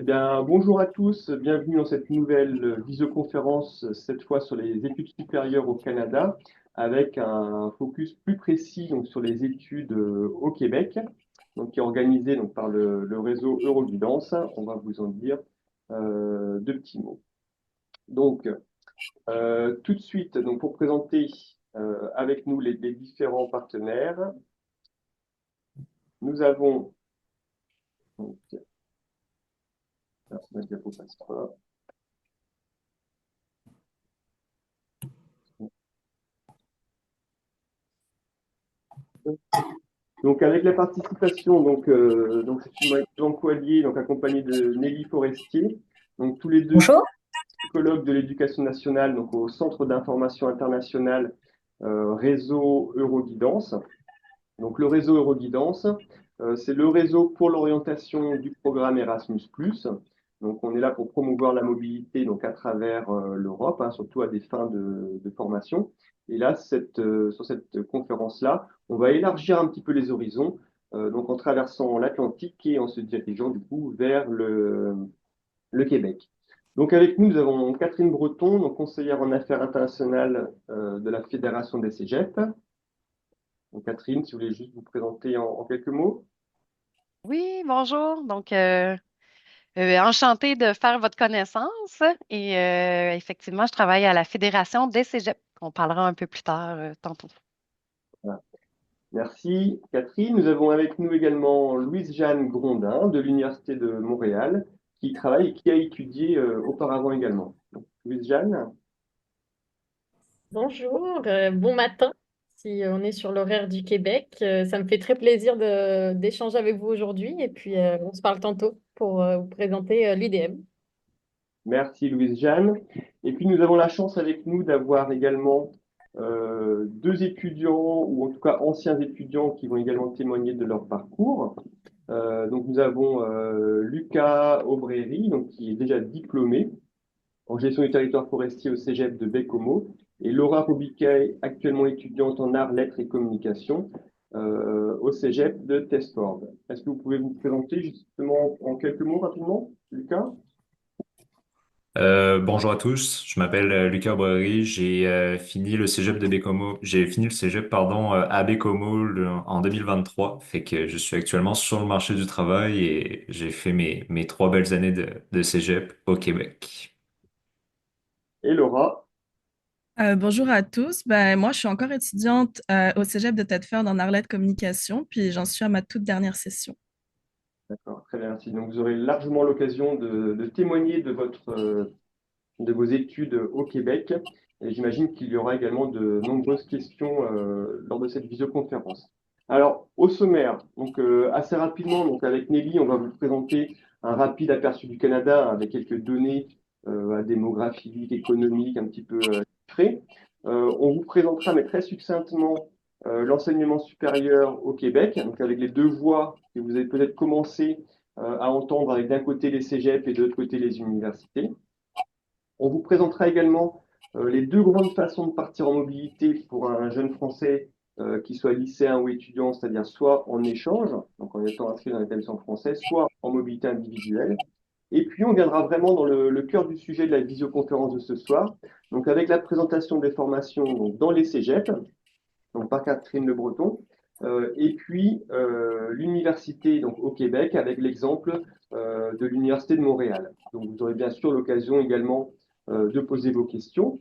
Eh bien, bonjour à tous, bienvenue dans cette nouvelle visioconférence, cette fois sur les études supérieures au Canada, avec un focus plus précis donc, sur les études au Québec, donc, qui est organisé donc, par le réseau Euroguidance. On va vous en dire deux petits mots. Donc, tout de suite, donc, pour présenter avec nous les différents partenaires, nous avons... Donc, ma diapo passe pas. Donc avec la participation, donc c'est Jean Coallier, donc accompagné de Nelly Forestier, donc tous les deux Bonjour. psychologues de l'éducation nationale, donc au Centre d'information internationale réseau Euroguidance. Donc le réseau Euroguidance, c'est le réseau pour l'orientation du programme Erasmus+. Donc on est là pour promouvoir la mobilité donc à travers l'Europe, hein, surtout à des fins de formation. Et là, sur cette conférence-là, on va élargir un petit peu les horizons, donc en traversant l'Atlantique et en se dirigeant du coup vers le Québec. Donc avec nous, nous avons Catherine Breton, donc conseillère en affaires internationales de la Fédération des Cégeps. Donc Catherine, si vous voulez juste vous présenter en quelques mots. Oui, bonjour. Enchantée de faire votre connaissance. Effectivement, je travaille à la Fédération des Cégeps. On parlera un peu plus tard, tantôt. Voilà. Merci Catherine. Nous avons avec nous également Louise-Jeanne Grondin de l'Université de Montréal qui travaille et qui a étudié auparavant également. Donc, Louise-Jeanne, Bonjour, bon matin. Si on est sur l'horaire du Québec, ça me fait très plaisir d'échanger avec vous aujourd'hui et puis on se parle tantôt pour vous présenter l'IDM. merci Louise-Jeanne. Et puis nous avons la chance avec nous d'avoir également deux étudiants, ou en tout cas anciens étudiants, qui vont également témoigner de leur parcours. Donc nous avons Lucas Aubréry, donc, qui est déjà diplômé en gestion du territoire forestier au Cégep de Baie-Comeau, et Laura Robiquet, actuellement étudiante en arts, lettres et communication au Cégep de Tesford. Est-ce que vous pouvez vous présenter justement en quelques mots rapidement, Lucas? Bonjour à tous, je m'appelle Lucas Boiry, j'ai fini le cégep pardon à Bécomo en 2023, fait que je suis actuellement sur le marché du travail et j'ai fait mes 3 belles années de cégep au Québec. Et Laura? Bonjour à tous. Moi, je suis encore étudiante au Cégep de Thetford en Arlette Communication, puis j'en suis à ma toute dernière session. D'accord, très bien, merci. Donc vous aurez largement l'occasion de témoigner de vos études au Québec. Et j'imagine qu'il y aura également de nombreuses questions lors de cette visioconférence. Alors, au sommaire, donc assez rapidement, donc avec Nelly, on va vous présenter un rapide aperçu du Canada avec quelques données démographiques, économiques, un petit peu chiffrées. On vous présentera, mais très succinctement, l'enseignement supérieur au Québec, donc avec les deux voies que vous avez peut-être commencé à entendre avec d'un côté les cégeps et de l'autre côté les universités. On vous présentera également les deux grandes façons de partir en mobilité pour un jeune Français qui soit lycéen ou étudiant, c'est-à-dire soit en échange, donc en étant inscrit dans l'établissement français, soit en mobilité individuelle. Et puis, on viendra vraiment dans le cœur du sujet de la visioconférence de ce soir, donc avec la présentation des formations donc, dans les cégeps, donc par Catherine Le Breton, et puis l'université donc au Québec avec l'exemple de l'université de Montréal. Donc vous aurez bien sûr l'occasion également de poser vos questions.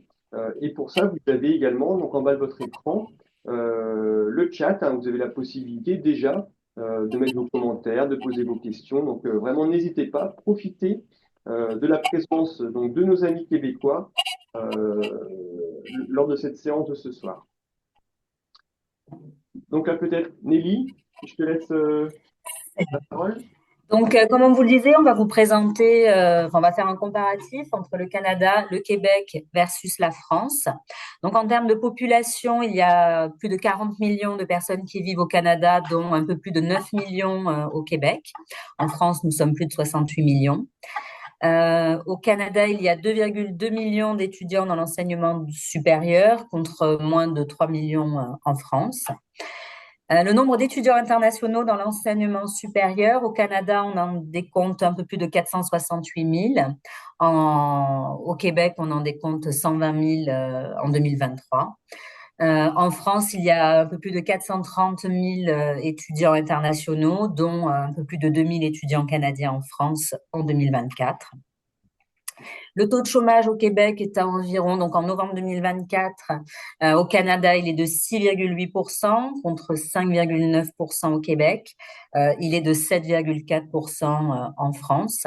Et pour ça, vous avez également donc en bas de votre écran le chat. Hein, vous avez la possibilité déjà de mettre vos commentaires, de poser vos questions. Donc vraiment, n'hésitez pas, profitez de la présence donc, de nos amis québécois lors de cette séance de ce soir. Donc là, peut-être, Nelly, je te laisse la parole. Comme on vous le disait, on va vous présenter, on va faire un comparatif entre le Canada, le Québec versus la France. Donc, en termes de population, il y a plus de 40 millions de personnes qui vivent au Canada, dont un peu plus de 9 millions au Québec. En France, nous sommes plus de 68 millions. Au Canada, il y a 2,2 millions d'étudiants dans l'enseignement supérieur contre moins de 3 millions en France. Le nombre d'étudiants internationaux dans l'enseignement supérieur, au Canada, on en décompte un peu plus de 468 000. Au Québec, on en décompte 120 000 en 2023. En France, il y a un peu plus de 430 000 étudiants internationaux, dont un peu plus de 2 000 étudiants canadiens en France en 2024. Le taux de chômage au Québec est à environ, donc en novembre 2024, au Canada, il est de 6,8% contre 5,9% au Québec. Il est de 7,4% en France.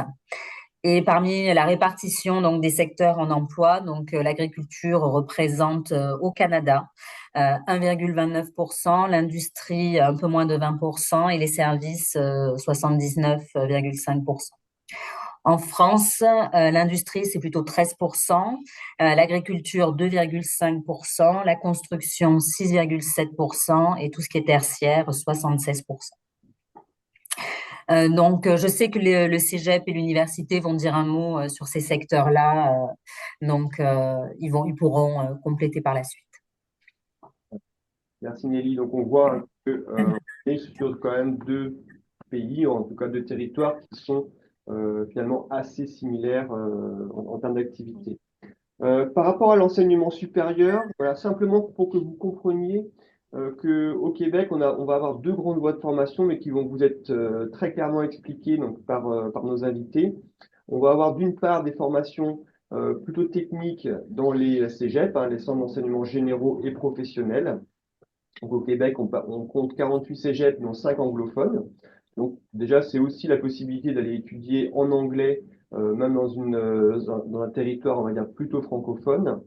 Et parmi la répartition donc des secteurs en emploi, donc l'agriculture représente au Canada 1,29%, l'industrie un peu moins de 20% et les services 79,5%. En France, l'industrie, c'est plutôt 13%, l'agriculture 2,5%, la construction 6,7% et tout ce qui est tertiaire 76%. Donc, je sais que le cégep et l'université vont dire un mot sur ces secteurs-là, donc ils pourront compléter par la suite. Merci Nelly. Donc on voit que on est sur quand même deux pays, en tout cas deux territoires qui sont finalement assez similaires en termes d'activité. Par rapport à l'enseignement supérieur, voilà, simplement pour que vous compreniez qu'au Québec, on va avoir deux grandes voies de formation, mais qui vont vous être très clairement expliquées donc, par nos invités. On va avoir d'une part des formations plutôt techniques dans les cégeps, les centres d'enseignement généraux et professionnels. Donc, au Québec, on compte 48 cégeps, dont 5 anglophones. Donc déjà, c'est aussi la possibilité d'aller étudier en anglais, même dans un territoire, on va dire, plutôt francophone.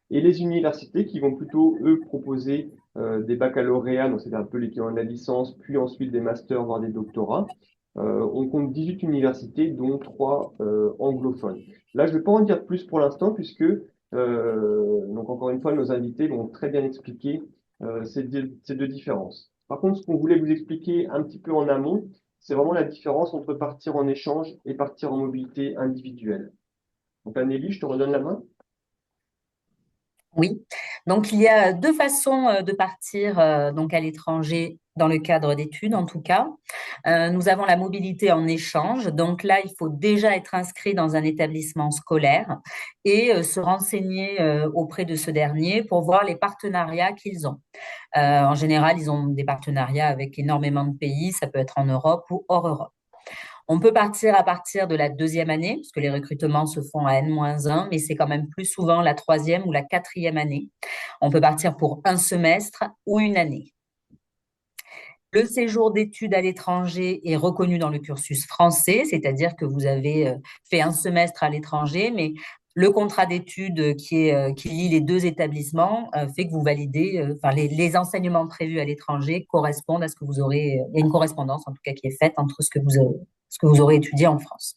Et les universités qui vont plutôt, eux, proposer des baccalauréats, donc c'est un peu l'équivalent de la licence, puis ensuite des masters, voire des doctorats. On compte 18 universités, dont 3 anglophones. Là, je ne vais pas en dire plus pour l'instant, puisque, donc encore une fois, nos invités l'ont très bien expliqué ces deux différences. Par contre, ce qu'on voulait vous expliquer un petit peu en amont, c'est vraiment la différence entre partir en échange et partir en mobilité individuelle. Donc, Anélie, je te redonne la main. Oui, donc il y a deux façons de partir donc à l'étranger dans le cadre d'études en tout cas. Nous avons la mobilité en échange, donc là il faut déjà être inscrit dans un établissement scolaire et se renseigner auprès de ce dernier pour voir les partenariats qu'ils ont. En général, ils ont des partenariats avec énormément de pays, ça peut être en Europe ou hors Europe. On peut partir à partir de la deuxième année, parce que les recrutements se font à N-1, mais c'est quand même plus souvent la troisième ou la quatrième année. On peut partir pour un semestre ou une année. Le séjour d'études à l'étranger est reconnu dans le cursus français, c'est-à-dire que vous avez fait un semestre à l'étranger, mais le contrat d'études qui lie les deux établissements fait que vous validez, les enseignements prévus à l'étranger correspondent à ce que vous aurez. Il y a une correspondance en tout cas qui est faite entre ce que vous aurez étudié en France.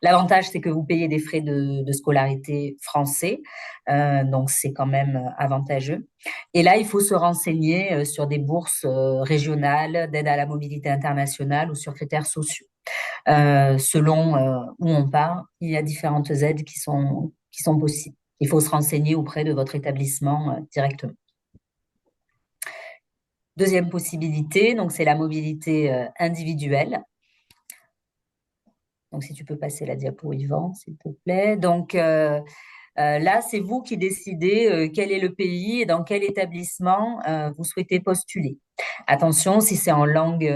L'avantage, c'est que vous payez des frais de scolarité français, donc c'est quand même avantageux. Et là, il faut se renseigner sur des bourses régionales d'aide à la mobilité internationale ou sur critères sociaux. Selon où on part, il y a différentes aides qui sont possibles. Il faut se renseigner auprès de votre établissement directement. Deuxième possibilité, donc c'est la mobilité individuelle. Donc, si tu peux passer la diapo, Yvan, s'il te plaît. Donc, là, c'est vous qui décidez quel est le pays et dans quel établissement vous souhaitez postuler. Attention, si c'est en langue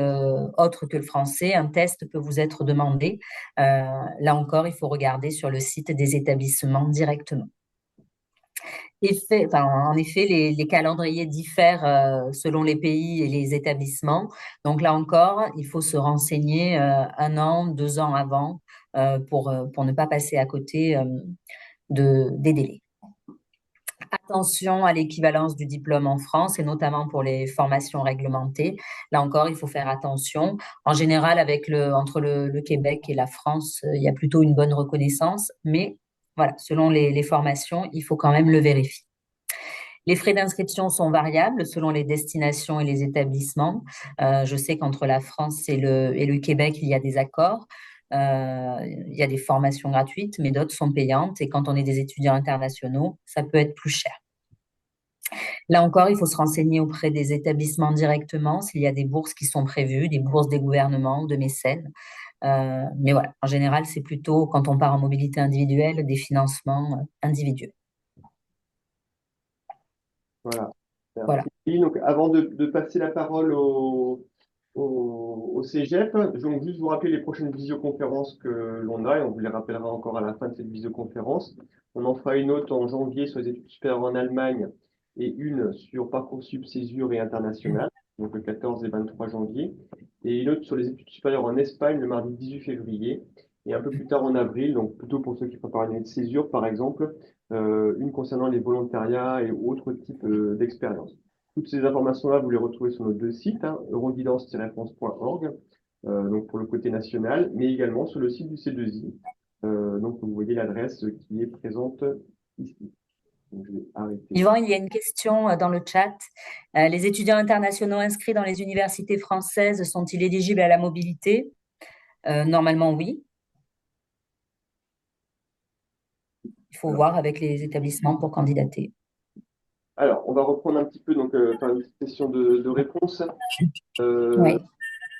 autre que le français, un test peut vous être demandé. Là encore, il faut regarder sur le site des établissements directement. En effet, les calendriers diffèrent selon les pays et les établissements. Donc là encore, il faut se renseigner 1 an, 2 ans avant pour ne pas passer à côté des délais. Attention à l'équivalence du diplôme en France et notamment pour les formations réglementées. Là encore, il faut faire attention. En général, entre le Québec et la France, il y a plutôt une bonne reconnaissance, mais voilà, selon les formations, il faut quand même le vérifier. Les frais d'inscription sont variables selon les destinations et les établissements. Je sais qu'entre la France et le Québec, il y a des accords. Il y a des formations gratuites, mais d'autres sont payantes. Et quand on est des étudiants internationaux, ça peut être plus cher. Là encore, il faut se renseigner auprès des établissements directement s'il y a des bourses qui sont prévues, des bourses des gouvernements, de mécènes. Mais voilà, en général, c'est plutôt quand on part en mobilité individuelle, des financements individuels. Voilà. Voilà. Merci. Donc, avant de passer la parole au Cégep, je vais juste vous rappeler les prochaines visioconférences que l'on a, et on vous les rappellera encore à la fin de cette visioconférence. On en fera une autre en janvier sur les études supérieures en Allemagne et une sur Parcoursup, Césure et International, donc le 14 et 23 janvier, et une autre sur les études supérieures en Espagne le mardi 18 février, et un peu plus tard en avril, donc plutôt pour ceux qui préparent une année de césure par exemple, une concernant les volontariats et autres types d'expériences. Toutes ces informations-là, vous les retrouvez sur nos deux sites, hein, euroguidance-france.org, donc pour le côté national, mais également sur le site du C2I. Donc vous voyez l'adresse qui est présente ici. Donc, je vais arrêter. Yvan, il y a une question dans le chat. Les étudiants internationaux inscrits dans les universités françaises sont-ils éligibles à la mobilité? Normalement, oui. Il faut voir avec les établissements pour candidater. Alors, on va reprendre un petit peu, donc, faire une petite session de réponse. Oui.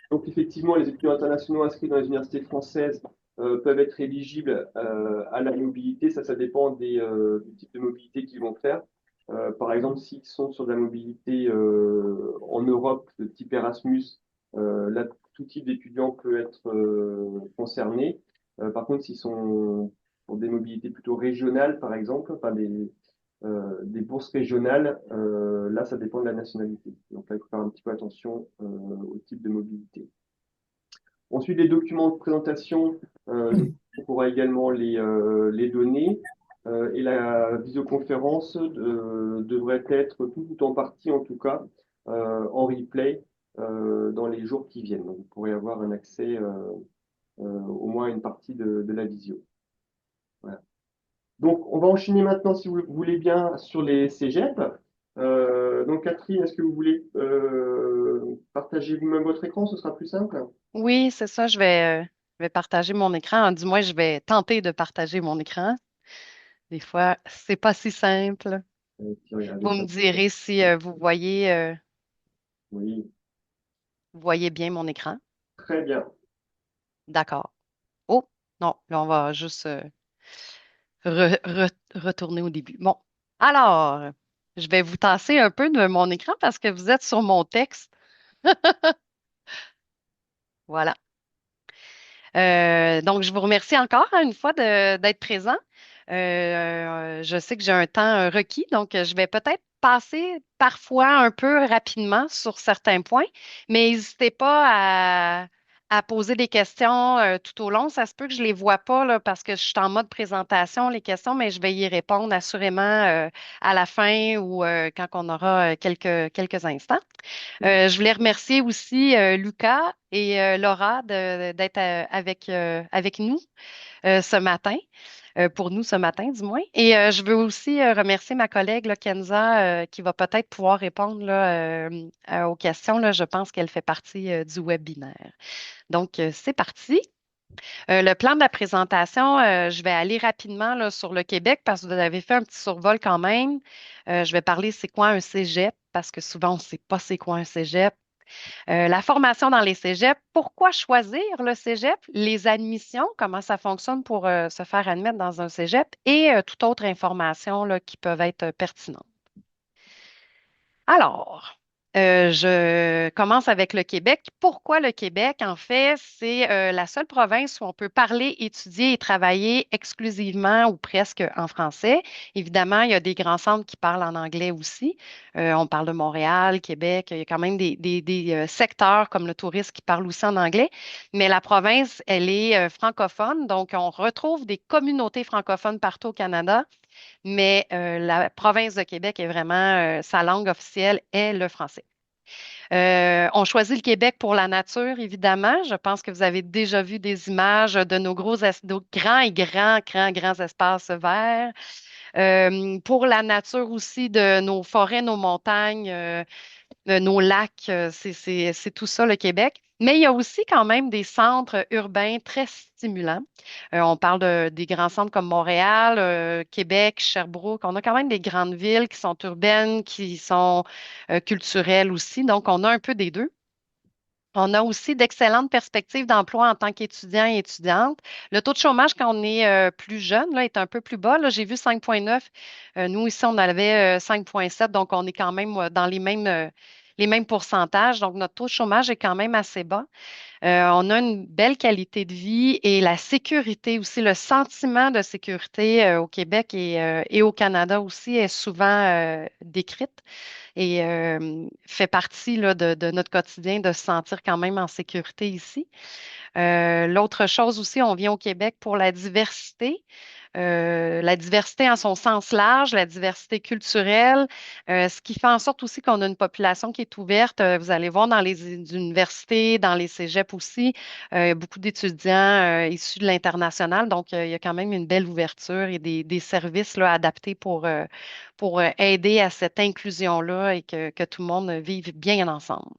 Donc, effectivement, les étudiants internationaux inscrits dans les universités françaises peuvent être éligibles à la mobilité. Ça dépend du type de mobilité qu'ils vont faire. Par exemple, s'ils sont sur de la mobilité en Europe de type Erasmus, là, tout type d'étudiant peut être concerné. Par contre, s'ils sont pour des mobilités plutôt régionales, par exemple, enfin des bourses régionales, là, ça dépend de la nationalité. Donc là, il faut faire un petit peu attention au type de mobilité. Ensuite, les documents de présentation, on pourra également les donner. Et la visioconférence devrait être tout ou en partie, en tout cas, en replay dans les jours qui viennent. Donc, vous pourrez avoir un accès au moins à une partie de la visio. Voilà. Donc, on va enchaîner maintenant, si vous voulez bien, sur les cégeps. Donc, Catherine, est-ce que vous voulez partager vous-même votre écran? Ce sera plus simple. Oui, c'est ça, je vais partager mon écran. Du moins, je vais tenter de partager mon écran. Des fois, c'est pas si simple. Puis, regardez Vous ça. me direz si Oui, vous voyez bien mon écran. très bien. D'accord. Oh, non, là, on va juste retourner au début. Bon, alors, je vais vous tasser un peu de mon écran parce que vous êtes sur mon texte. Voilà. Donc, je vous remercie encore hein, une fois d'être présent. Je sais que j'ai un temps requis, donc je vais peut-être passer parfois un peu rapidement sur certains points, mais n'hésitez pas à poser des questions tout au long. Ça se peut que je ne les vois pas là, parce que je suis en mode présentation, les questions, mais je vais y répondre assurément à la fin ou quand on aura quelques instants. Je voulais remercier aussi Lucas et Laura d'être avec nous ce matin, pour nous ce matin du moins. Et je veux aussi remercier ma collègue là, Kenza qui va peut-être pouvoir répondre là, aux questions. Là. Je pense qu'elle fait partie du webinaire. Donc, c'est parti. Le plan de la présentation, je vais aller rapidement là, sur le Québec parce que vous avez fait un petit survol quand même. Je vais parler c'est quoi un cégep parce que souvent on ne sait pas c'est quoi un cégep. La formation dans les cégeps, pourquoi choisir le cégep, les admissions, comment ça fonctionne pour se faire admettre dans un cégep et toute autre information là, qui peuvent être pertinentes. Alors, je commence avec le Québec. Pourquoi le Québec? En fait, c'est la seule province où on peut parler, étudier et travailler exclusivement ou presque en français. Évidemment, il y a des grands centres qui parlent en anglais aussi. On parle de Montréal, Québec. Il y a quand même des secteurs comme le tourisme qui parlent aussi en anglais. Mais la province, elle est francophone. Donc, on retrouve des communautés francophones partout au Canada. Mais la province de Québec est vraiment, sa langue officielle est le français. On choisit le Québec pour la nature, évidemment. Je pense que vous avez déjà vu des images de nos grands et grands espaces verts. Pour la nature aussi de nos forêts, nos montagnes, nos lacs, c'est tout ça le Québec. Mais il y a aussi quand même des centres urbains très stimulants. On parle des grands centres comme Montréal, Québec, Sherbrooke. On a quand même des grandes villes qui sont urbaines, qui sont culturelles aussi. Donc, on a un peu des deux. On a aussi d'excellentes perspectives d'emploi en tant qu'étudiant et étudiante. Le taux de chômage quand on est plus jeune là, est un peu plus bas. Là, j'ai vu 5,9. Nous, ici, on avait 5,7. Donc, on est quand même dans les mêmes pourcentages. Donc, notre taux de chômage est quand même assez bas. On a une belle qualité de vie et la sécurité aussi, le sentiment de sécurité au Québec et au Canada aussi est souvent décrite et fait partie là, de notre quotidien de se sentir quand même en sécurité ici. L'autre chose aussi, on vient au Québec pour la diversité en son sens large, la diversité culturelle, ce qui fait en sorte aussi qu'on a une population qui est ouverte. Vous allez voir dans les universités, dans les cégeps aussi, il y a beaucoup d'étudiants issus de l'international, donc il y a quand même une belle ouverture et des services là, adaptés pour aider à cette inclusion-là et que tout le monde vive bien ensemble.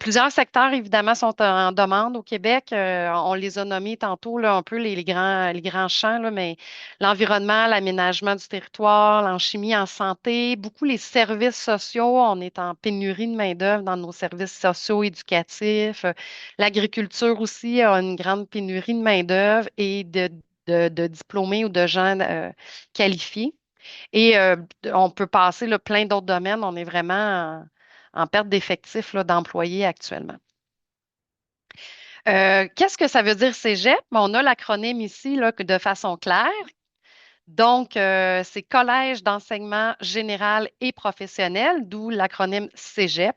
Plusieurs secteurs, évidemment, sont en demande au Québec. On les a nommés tantôt, là, un peu les grands champs, là, mais l'environnement, l'aménagement du territoire, l'enchimie en santé, beaucoup les services sociaux. On est en pénurie de main-d'œuvre dans nos services sociaux éducatifs. L'agriculture aussi a une grande pénurie de main-d'œuvre et de diplômés ou de gens qualifiés. Et on peut passer là, plein d'autres domaines. On est vraiment en perte d'effectifs là, d'employés actuellement. Qu'est-ce que ça veut dire cégep? Bon, on a l'acronyme ici là, de façon claire. Donc, c'est Collège d'enseignement général et professionnel, d'où l'acronyme cégep.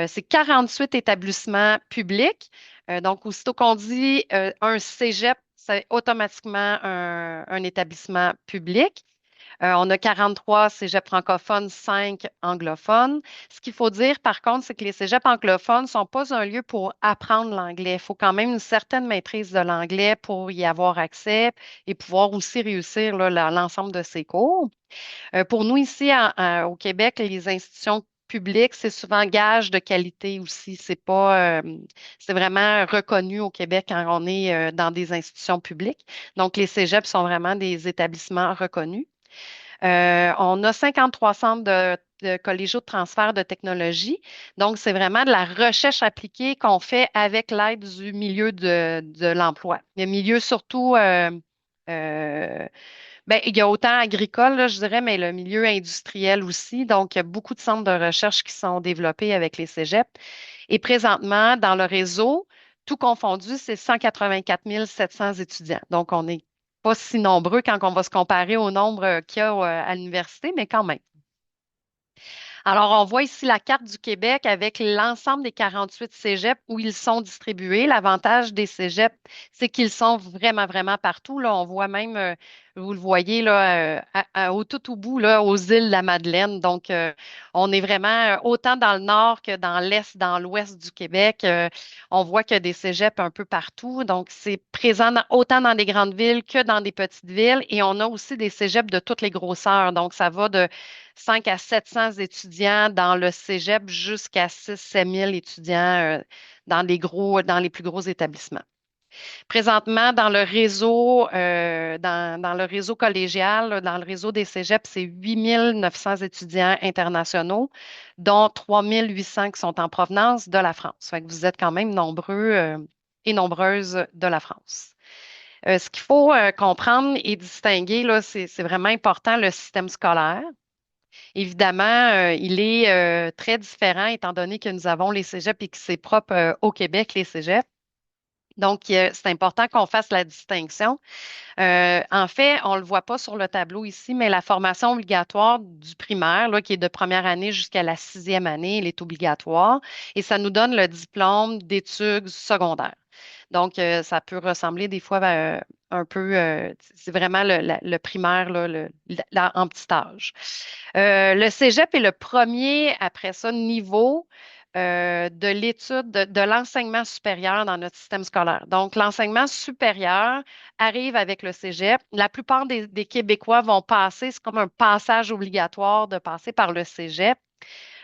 C'est 48 établissements publics. Donc, aussitôt qu'on dit un cégep, c'est automatiquement un établissement public. On a 43 cégeps francophones, 5 anglophones. Ce qu'il faut dire, par contre, c'est que les cégeps anglophones ne sont pas un lieu pour apprendre l'anglais. Il faut quand même une certaine maîtrise de l'anglais pour y avoir accès et pouvoir aussi réussir là, l'ensemble de ces cours. Pour nous, ici, au Québec, les institutions publiques, c'est souvent gage de qualité aussi. C'est vraiment reconnu au Québec quand on est dans des institutions publiques. Donc, les cégeps sont vraiment des établissements reconnus. On a 53 centres de collégiaux de transfert de technologie. Donc, c'est vraiment de la recherche appliquée qu'on fait avec l'aide du milieu de l'emploi. Le milieu surtout, ben, il y a autant agricole, là, je dirais, mais le milieu industriel aussi. Donc, il y a beaucoup de centres de recherche qui sont développés avec les cégeps. Et présentement, dans le réseau, tout confondu, c'est 184 700 étudiants. Donc, on n'est pas si nombreux quand on va se comparer au nombre qu'il y a à l'université, mais quand même. Alors, on voit ici la carte du Québec avec l'ensemble des 48 cégeps où ils sont distribués. L'avantage des cégeps, c'est qu'ils sont vraiment, vraiment partout. Là, on voit même, vous le voyez là, au tout au bout, là, aux îles de la Madeleine. Donc, on est vraiment autant dans le nord que dans l'est, dans l'ouest du Québec. On voit qu'il y a des cégeps un peu partout. Donc, c'est présent autant dans des grandes villes que dans des petites villes. Et on a aussi des cégeps de toutes les grosseurs. Donc, ça va de 5 à 700 étudiants dans le cégep jusqu'à 6 000 étudiants dans les plus gros établissements. Présentement, dans le réseau, dans le réseau collégial, là, dans le réseau des cégeps, c'est 8 900 étudiants internationaux, dont 3 800 qui sont en provenance de la France. Fait que vous êtes quand même nombreux et nombreuses de la France. Ce qu'il faut comprendre et distinguer, là, c'est vraiment important, le système scolaire. Évidemment, il est très différent étant donné que nous avons les cégeps et que c'est propre au Québec, les cégeps. Donc, c'est important qu'on fasse la distinction. En fait, on ne le voit pas sur le tableau ici, mais la formation obligatoire du primaire, là, qui est de première année jusqu'à la 6e année, elle est obligatoire et ça nous donne le diplôme d'études secondaires. Donc, ça peut ressembler des fois un peu, c'est vraiment le primaire là, en petit âge. Le cégep est le premier, après ça, niveau de l'étude de l'enseignement supérieur dans notre système scolaire. Donc, l'enseignement supérieur arrive avec le cégep. La plupart des Québécois vont passer, c'est comme un passage obligatoire de passer par le cégep.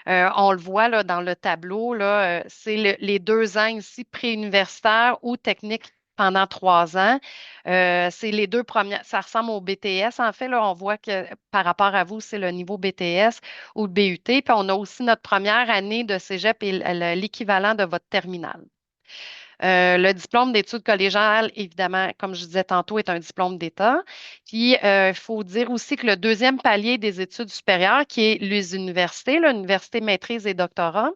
On le voit là, dans le tableau, là, c'est les 2 ans ici préuniversitaire ou technique pendant 3 ans. C'est les deux premières, ça ressemble au BTS en fait. Là, on voit que par rapport à vous, c'est le niveau BTS ou le BUT. Puis on a aussi notre première année de cégep et l'équivalent de votre terminale. Le diplôme d'études collégiales, évidemment, comme je disais tantôt, est un diplôme d'État. Puis, il faut dire aussi que le deuxième palier des études supérieures, qui est les universités, l'université maîtrise et doctorat.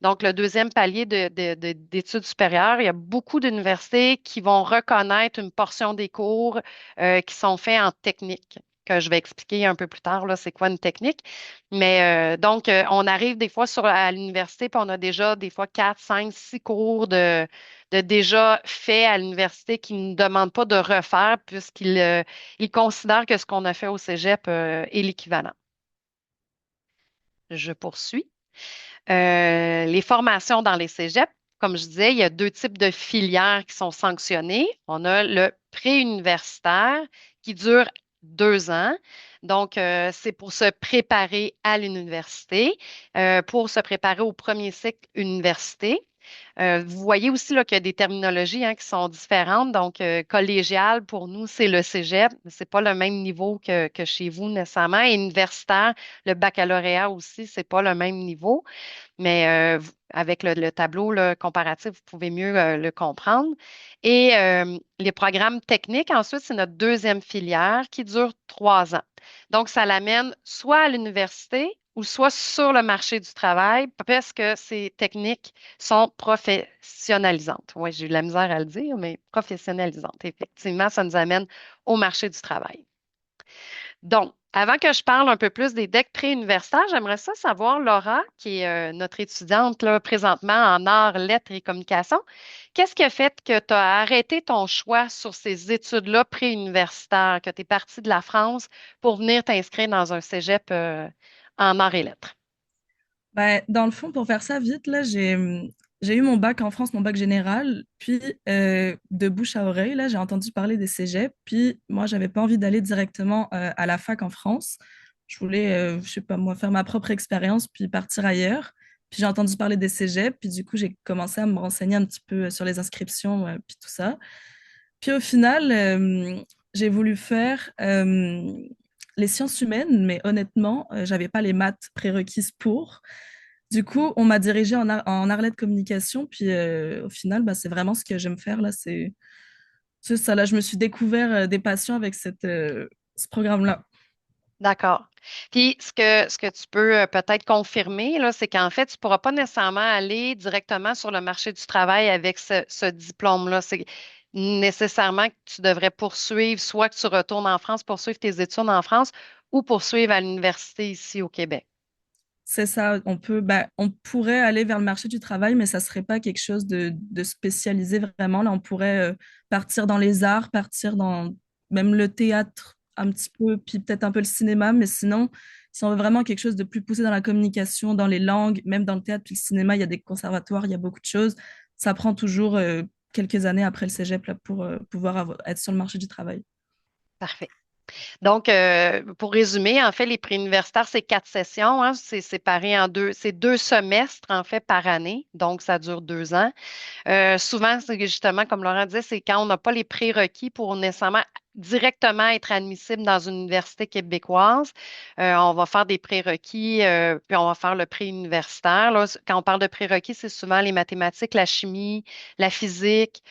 Donc, le deuxième palier d'études supérieures, il y a beaucoup d'universités qui vont reconnaître une portion des cours qui sont faits en technique que je vais expliquer un peu plus tard, là, c'est quoi une technique. Mais donc, on arrive des fois à l'université, puis on a déjà des fois 4, 5, 6 cours de déjà fait à l'université qui ne demandent pas de refaire puisqu'ils ils considèrent que ce qu'on a fait au cégep est l'équivalent. Je poursuis. Les formations dans les cégeps, comme je disais, il y a 2 types de filières qui sont sanctionnées. On a le préuniversitaire qui dure 2 ans. Donc, c'est pour se préparer à l'université, pour se préparer au premier cycle université. Vous voyez aussi là, qu'il y a des terminologies qui sont différentes. Donc, collégial, pour nous, c'est le cégep. C'est pas le même niveau que chez vous nécessairement. Et universitaire, le baccalauréat aussi, c'est pas le même niveau. Mais avec le tableau là, comparatif, vous pouvez mieux le comprendre. Et les programmes techniques, ensuite, c'est notre deuxième filière qui dure 3 ans. Donc, ça l'amène soit à l'université ou soit sur le marché du travail parce que ces techniques sont professionnalisantes. Oui, j'ai eu de la misère à le dire, mais professionnalisantes. Effectivement, ça nous amène au marché du travail. Donc, avant que je parle un peu plus des decks préuniversitaires, j'aimerais ça savoir, Laura, qui est notre étudiante là, présentement en arts, lettres et communication, qu'est-ce qui a fait que tu as arrêté ton choix sur ces études-là préuniversitaires, que tu es partie de la France pour venir t'inscrire dans un cégep en arts et lettres? Ben, dans le fond, pour faire ça vite, là, j'ai eu mon bac en France, mon bac général, puis de bouche à oreille, là, j'ai entendu parler des cégeps, puis moi, j'avais pas envie d'aller directement à la fac en France. Je voulais, je sais pas moi, faire ma propre expérience, puis partir ailleurs. Puis j'ai entendu parler des cégeps, puis du coup, j'ai commencé à me renseigner un petit peu sur les inscriptions, puis tout ça. Puis au final, j'ai voulu faire les sciences humaines, mais honnêtement, j'avais pas les maths prérequises pour. Du coup, on m'a dirigée en arlet de communication, puis au final, bah, c'est vraiment ce que j'aime faire là. C'est ça, là, je me suis découvert des passions avec ce programme-là. D'accord. Puis, ce que tu peux peut-être confirmer, là, c'est qu'en fait, tu ne pourras pas nécessairement aller directement sur le marché du travail avec ce diplôme-là. C'est nécessairement que tu devrais poursuivre, soit que tu retournes en France, poursuivre tes études en France ou poursuivre à l'université ici au Québec. C'est ça, on pourrait aller vers le marché du travail, mais ça serait pas quelque chose de spécialisé vraiment. Là, on pourrait partir dans les arts, partir dans même le théâtre un petit peu, puis peut-être un peu le cinéma, mais sinon, si on veut vraiment quelque chose de plus poussé dans la communication, dans les langues, même dans le théâtre puis le cinéma, il y a des conservatoires, il y a beaucoup de choses. Ça prend toujours quelques années après le cégep là, pour pouvoir être sur le marché du travail. Parfait. Donc, pour résumer, en fait, les préuniversitaires, c'est 4 sessions, c'est séparé en deux, c'est 2 semestres, en fait, par année. Donc, ça dure 2 ans. Souvent, c'est justement, comme Laurent disait, c'est quand on n'a pas les prérequis pour nécessairement directement être admissible dans une université québécoise. On va faire des prérequis, puis on va faire le préuniversitaire. Là, quand on parle de prérequis, c'est souvent les mathématiques, la chimie, la physique.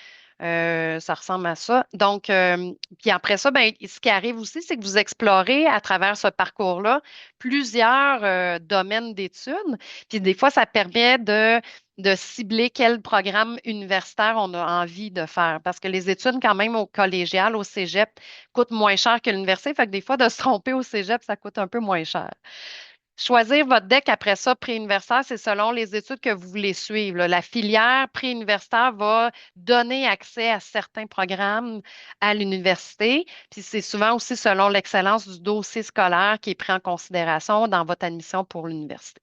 Ça ressemble à ça. Donc, puis après ça, ben, ce qui arrive aussi, c'est que vous explorez à travers ce parcours-là plusieurs domaines d'études. Puis des fois, ça permet de cibler quel programme universitaire on a envie de faire. Parce que les études, quand même, au collégial, au cégep, coûtent moins cher que l'université. Fait que des fois, de se tromper au cégep, ça coûte un peu moins cher. Choisir votre deck après ça, préuniversitaire, c'est selon les études que vous voulez suivre, là. La filière préuniversitaire va donner accès à certains programmes à l'université. Puis c'est souvent aussi selon l'excellence du dossier scolaire qui est pris en considération dans votre admission pour l'université.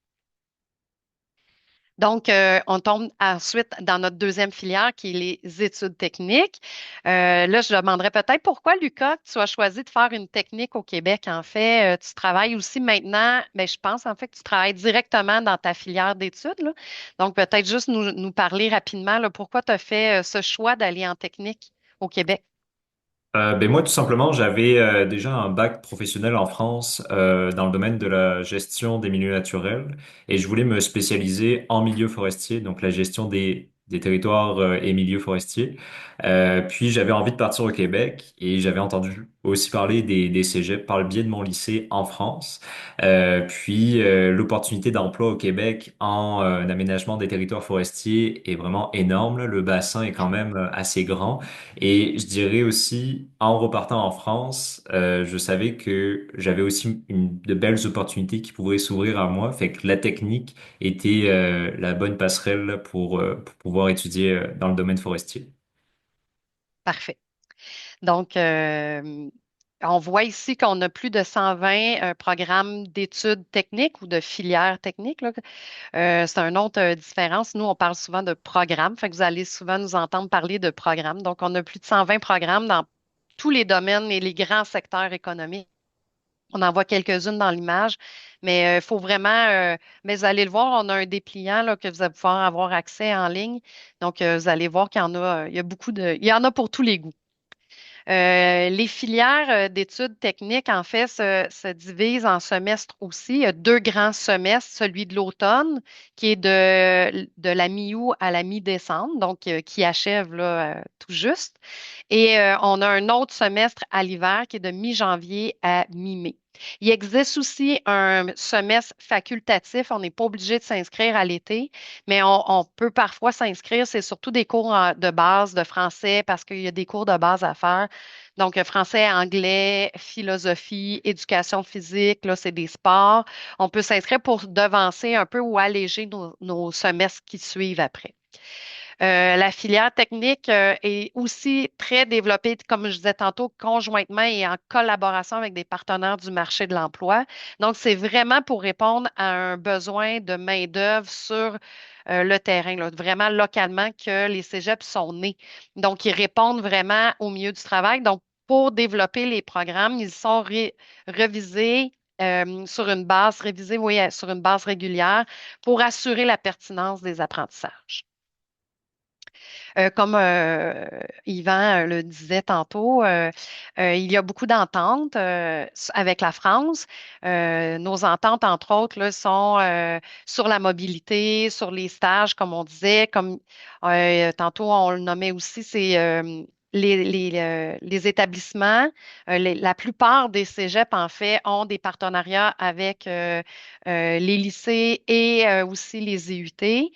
Donc, on tombe ensuite dans notre deuxième filière qui est les études techniques. Là, je demanderais peut-être pourquoi, Lucas, tu as choisi de faire une technique au Québec. En fait, tu travailles aussi maintenant, ben, je pense en fait que tu travailles directement dans ta filière d'études, là. Donc, peut-être juste nous parler rapidement, là, pourquoi tu as fait ce choix d'aller en technique au Québec. Ben moi, tout simplement, j'avais déjà un bac professionnel en France dans le domaine de la gestion des milieux naturels et je voulais me spécialiser en milieu forestier, donc la gestion des territoires et milieux forestiers. Puis j'avais envie de partir au Québec et j'avais entendu aussi parler des cégeps par le biais de mon lycée en France. Puis l'opportunité d'emploi au Québec en aménagement des territoires forestiers est vraiment énorme, là. Le bassin est quand même assez grand. Et je dirais aussi, en repartant en France, je savais que j'avais aussi de belles opportunités qui pourraient s'ouvrir à moi. Fait que la technique était la bonne passerelle pour pouvoir étudier dans le domaine forestier. Parfait. Donc, on voit ici qu'on a plus de 120 programmes d'études techniques ou de filières techniques, là. C'est une autre différence. Nous, on parle souvent de programmes, fait que vous allez souvent nous entendre parler de programmes. Donc, on a plus de 120 programmes dans tous les domaines et les grands secteurs économiques. On en voit quelques-unes dans l'image, mais il faut vraiment, mais vous allez le voir, on a un dépliant là, que vous allez pouvoir avoir accès en ligne. Donc, vous allez voir qu'il y en a, il y a beaucoup il y en a pour tous les goûts. Les filières d'études techniques, en fait, se divisent en semestres aussi. Il y a deux grands semestres, celui de l'automne, qui est de la mi-août à la mi-décembre, donc qui achève là, tout juste. Et on a un autre semestre à l'hiver qui est de mi-janvier à mi-mai. Il existe aussi un semestre facultatif. On n'est pas obligé de s'inscrire à l'été, mais on peut parfois s'inscrire. C'est surtout des cours de base de français parce qu'il y a des cours de base à faire. Donc, français, anglais, philosophie, éducation physique, là, c'est des sports. On peut s'inscrire pour devancer un peu ou alléger nos semestres qui suivent après. La filière technique est aussi très développée, comme je disais tantôt, conjointement et en collaboration avec des partenaires du marché de l'emploi. Donc, c'est vraiment pour répondre à un besoin de main-d'œuvre sur le terrain, là, vraiment localement, que les cégeps sont nés. Donc, ils répondent vraiment au milieu du travail. Donc, pour développer les programmes, ils sont revisés. Sur une base révisée, oui, sur une base régulière pour assurer la pertinence des apprentissages. Comme Yvan le disait tantôt, il y a beaucoup d'ententes avec la France. Nos ententes, entre autres, là, sont sur la mobilité, sur les stages, comme on disait, comme tantôt on le nommait aussi, c'est les établissements. La plupart des cégeps, en fait, ont des partenariats avec les lycées et aussi les IUT.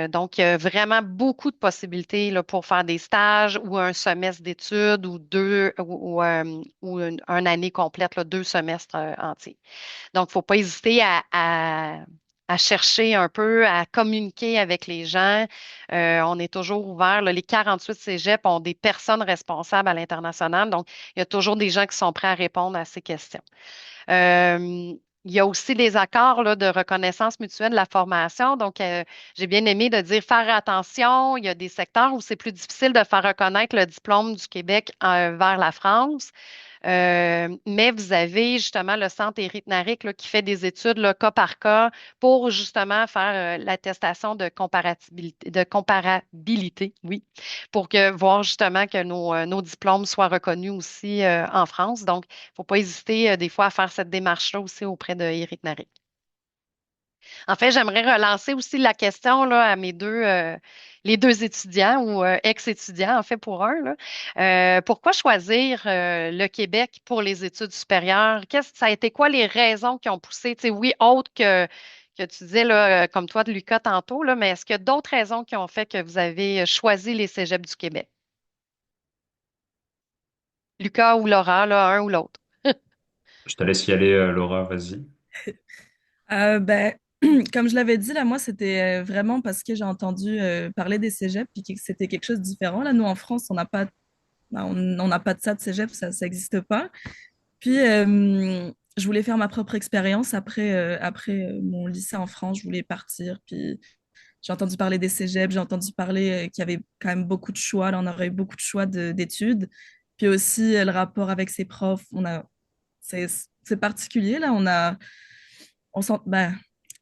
Donc, il y a vraiment beaucoup de possibilités là, pour faire des stages ou un semestre d'études ou deux ou une année complète, là, deux semestres entiers. Donc, il ne faut pas hésiter à chercher un peu, à communiquer avec les gens. On est toujours ouvert, là. Les 48 cégeps ont des personnes responsables à l'international. Donc, il y a toujours des gens qui sont prêts à répondre à ces questions. Euh, il y a aussi des accords là, de reconnaissance mutuelle de la formation. Donc, j'ai bien aimé de dire faire attention. Il y a des secteurs où c'est plus difficile de faire reconnaître le diplôme du Québec vers la France. Mais vous avez justement le Centre Éric Naric là, qui fait des études là, cas par cas pour justement faire l'attestation de comparabilité, oui, pour voir justement que nos diplômes soient reconnus aussi en France. Donc, il ne faut pas hésiter des fois à faire cette démarche-là aussi auprès de Éric Naric. En fait, j'aimerais relancer aussi la question là, à les deux étudiants ou ex-étudiants, en fait, pour un, là. Pourquoi choisir le Québec pour les études supérieures? Ça a été quoi les raisons qui ont poussé, tu sais, oui, autres que tu disais, là, comme toi, de Lucas, tantôt, là, mais est-ce qu'il y a d'autres raisons qui ont fait que vous avez choisi les cégeps du Québec? Lucas ou Laura, là, un ou l'autre. Je te laisse y aller, Laura, vas-y. Ben, comme je l'avais dit, là, moi, c'était vraiment parce que j'ai entendu parler des cégeps puis que c'était quelque chose de différent. Là, nous, en France, on n'a pas de ça de cégep, ça n'existe pas. Puis, je voulais faire ma propre expérience après mon lycée en France. Je voulais partir, puis j'ai entendu parler des cégeps, j'ai entendu parler qu'il y avait quand même beaucoup de choix. Là, on aurait eu beaucoup de choix d'études. Puis aussi, le rapport avec ses profs, c'est, c'est particulier. Là, on sent, ben,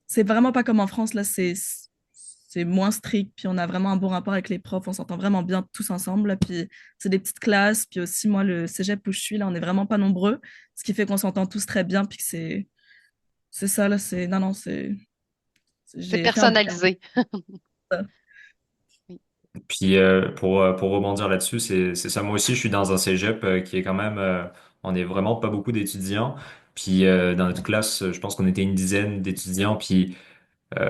c'est vraiment pas comme en France. Là, c'est moins strict. Puis on a vraiment un bon rapport avec les profs. On s'entend vraiment bien tous ensemble. Là. Puis c'est des petites classes. Puis aussi, moi, le cégep où je suis, là, on n'est vraiment pas nombreux. Ce qui fait qu'on s'entend tous très bien. Puis que c'est ça, là. Non, non, C'est j'ai fait un bon personnalisé. choix. Oui. Puis pour rebondir là-dessus, c'est ça. Moi aussi, je suis dans un cégep qui est quand même, on est vraiment pas beaucoup d'étudiants. Puis dans notre classe, je pense qu'on était une dizaine d'étudiants. Puis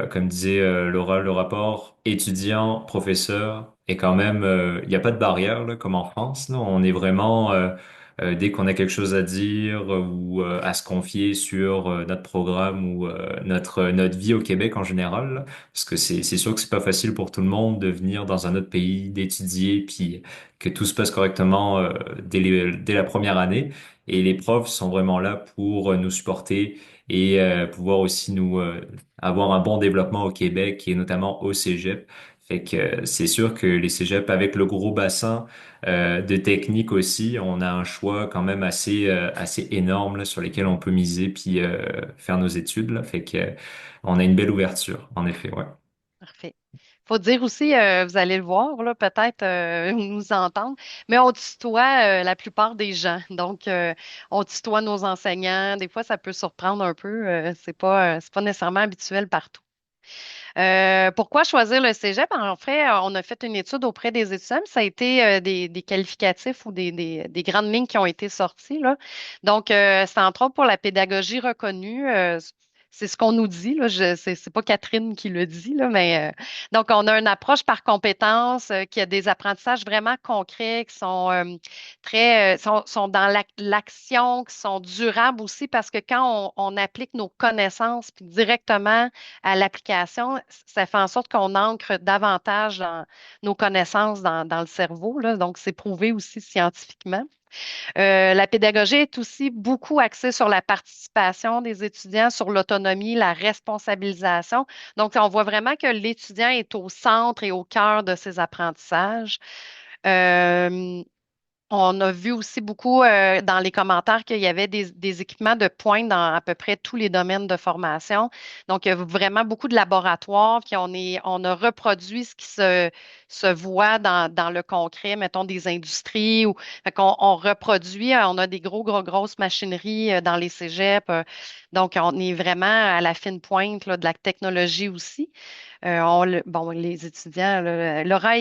comme disait Laura, le rapport étudiant-professeur est quand même, il n'y a pas de barrière là, comme en France. Là. On est vraiment, dès qu'on a quelque chose à dire ou à se confier sur notre programme ou notre vie au Québec en général, là. Parce que c'est sûr que c'est pas facile pour tout le monde de venir dans un autre pays, d'étudier, puis que tout se passe correctement dès la première année. Et les profs sont vraiment là pour nous supporter et pouvoir aussi nous avoir un bon développement au Québec et notamment au cégep. Fait que c'est sûr que les cégeps avec le gros bassin de technique aussi, on a un choix quand même assez énorme là, sur lesquels on peut miser puis faire nos études là. Fait que on a une belle ouverture en effet, ouais. Parfait. Faut dire aussi, vous allez le voir, là, peut-être ou nous entendre, mais on tutoie la plupart des gens. Donc, on tutoie nos enseignants. Des fois, ça peut surprendre un peu. C'est pas nécessairement habituel partout. Pourquoi choisir le cégep? En fait, on a fait une étude auprès des étudiants. Ça a été des qualificatifs ou des grandes lignes qui ont été sorties, là. Donc, c'est entre autres pour la pédagogie reconnue. C'est ce qu'on nous dit, là. C'est pas Catherine qui le dit, là, mais donc on a une approche par compétence qui a des apprentissages vraiment concrets, qui sont sont dans l'action, qui sont durables aussi, parce que quand on applique nos connaissances puis directement à l'application, ça fait en sorte qu'on ancre davantage dans nos connaissances dans le cerveau, là. Donc, c'est prouvé aussi scientifiquement. La pédagogie est aussi beaucoup axée sur la participation des étudiants, sur l'autonomie, la responsabilisation. Donc, on voit vraiment que l'étudiant est au centre et au cœur de ses apprentissages. Euh, on a vu aussi beaucoup dans les commentaires qu'il y avait des équipements de pointe dans à peu près tous les domaines de formation. Donc, il y a vraiment beaucoup de laboratoires, puis on a reproduit ce qui se voit dans le concret, mettons des industries, ou fait qu'on on reproduit, on a des grosses machineries dans les cégeps. Donc, on est vraiment à la fine pointe là, de la technologie aussi. Bon, les étudiants, là, Laura,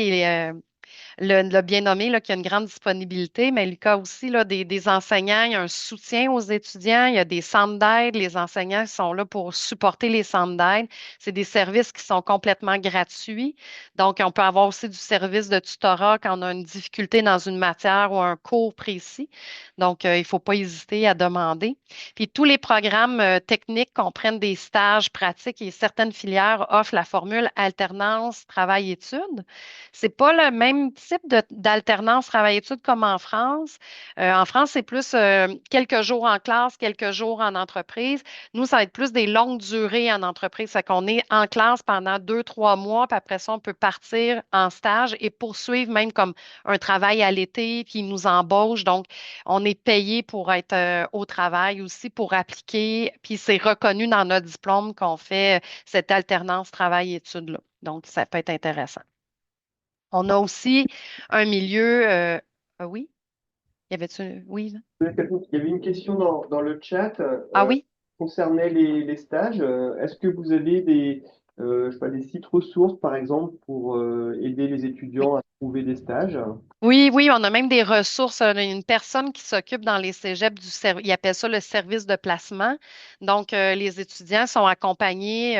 le bien nommé, là, qui a une grande disponibilité, mais Lucas aussi, là, des enseignants, il y a un soutien aux étudiants, il y a des centres d'aide, les enseignants sont là pour supporter les centres d'aide. C'est des services qui sont complètement gratuits. Donc, on peut avoir aussi du service de tutorat quand on a une difficulté dans une matière ou un cours précis. Donc, il ne faut pas hésiter à demander. Puis, tous les programmes techniques comprennent des stages pratiques et certaines filières offrent la formule alternance travail-études. C'est pas le même type d'alternance travail-études comme en France, c'est plus quelques jours en classe, quelques jours en entreprise. Nous, ça va être plus des longues durées en entreprise. C'est qu'on est en classe pendant 2, 3 mois, puis après ça, on peut partir en stage et poursuivre même comme un travail à l'été, puis ils nous embauchent. Donc, on est payé pour être au travail aussi, pour appliquer, puis c'est reconnu dans notre diplôme qu'on fait cette alternance travail-études-là. Donc, ça peut être intéressant. On a aussi un milieu. Oui, y avait-tu. Oui. Là? Il y avait une question dans le chat Ah oui? concernait les stages. Est-ce que vous avez je sais pas, des sites ressources, par exemple, pour aider les étudiants à trouver des stages? Oui, oui, on a même des ressources. On a une personne qui s'occupe dans les cégeps du service, il appelle ça le service de placement. Donc, les étudiants sont accompagnés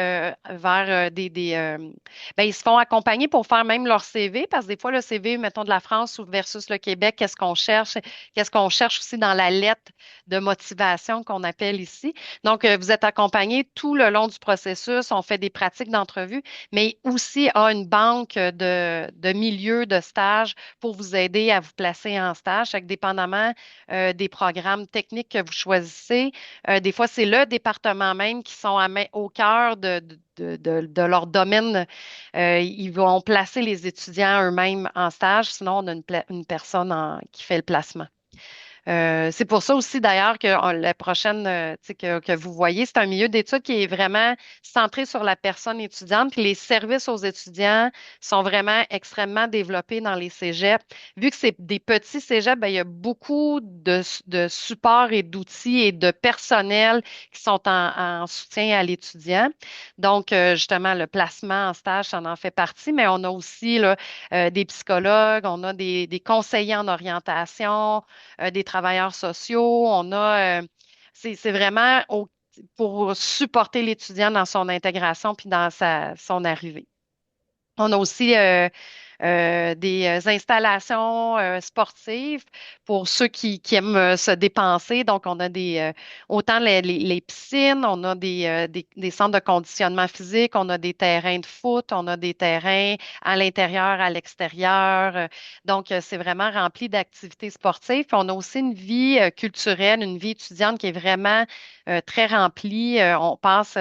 vers ben, ils se font accompagner pour faire même leur CV, parce que des fois, le CV, mettons, de la France ou versus le Québec, qu'est-ce qu'on cherche aussi dans la lettre de motivation qu'on appelle ici. Donc, vous êtes accompagnés tout le long du processus. On fait des pratiques d'entrevue, mais aussi a une banque de milieux de stage pour vous aider à vous placer en stage. Fait que dépendamment des programmes techniques que vous choisissez, des fois, c'est le département même qui sont au cœur de leur domaine. Ils vont placer les étudiants eux-mêmes en stage, sinon on a une personne qui fait le placement. C'est pour ça aussi d'ailleurs que la prochaine tu sais, que vous voyez, c'est un milieu d'études qui est vraiment centré sur la personne étudiante. Puis les services aux étudiants sont vraiment extrêmement développés dans les cégeps. Vu que c'est des petits cégeps, ben, il y a beaucoup de supports et d'outils et de personnel qui sont en soutien à l'étudiant. Donc, justement, le placement en stage, ça en fait partie, mais on a aussi là, des psychologues, on a des conseillers en orientation, des travailleurs sociaux. C'est vraiment pour supporter l'étudiant dans son intégration puis dans son arrivée. On a aussi des installations sportives pour ceux qui aiment se dépenser. Donc, on a autant les piscines, on a des centres de conditionnement physique, on a des terrains de foot, on a des terrains à l'intérieur, à l'extérieur. Donc, c'est vraiment rempli d'activités sportives. Puis on a aussi une vie culturelle, une vie étudiante qui est vraiment très remplie. On passe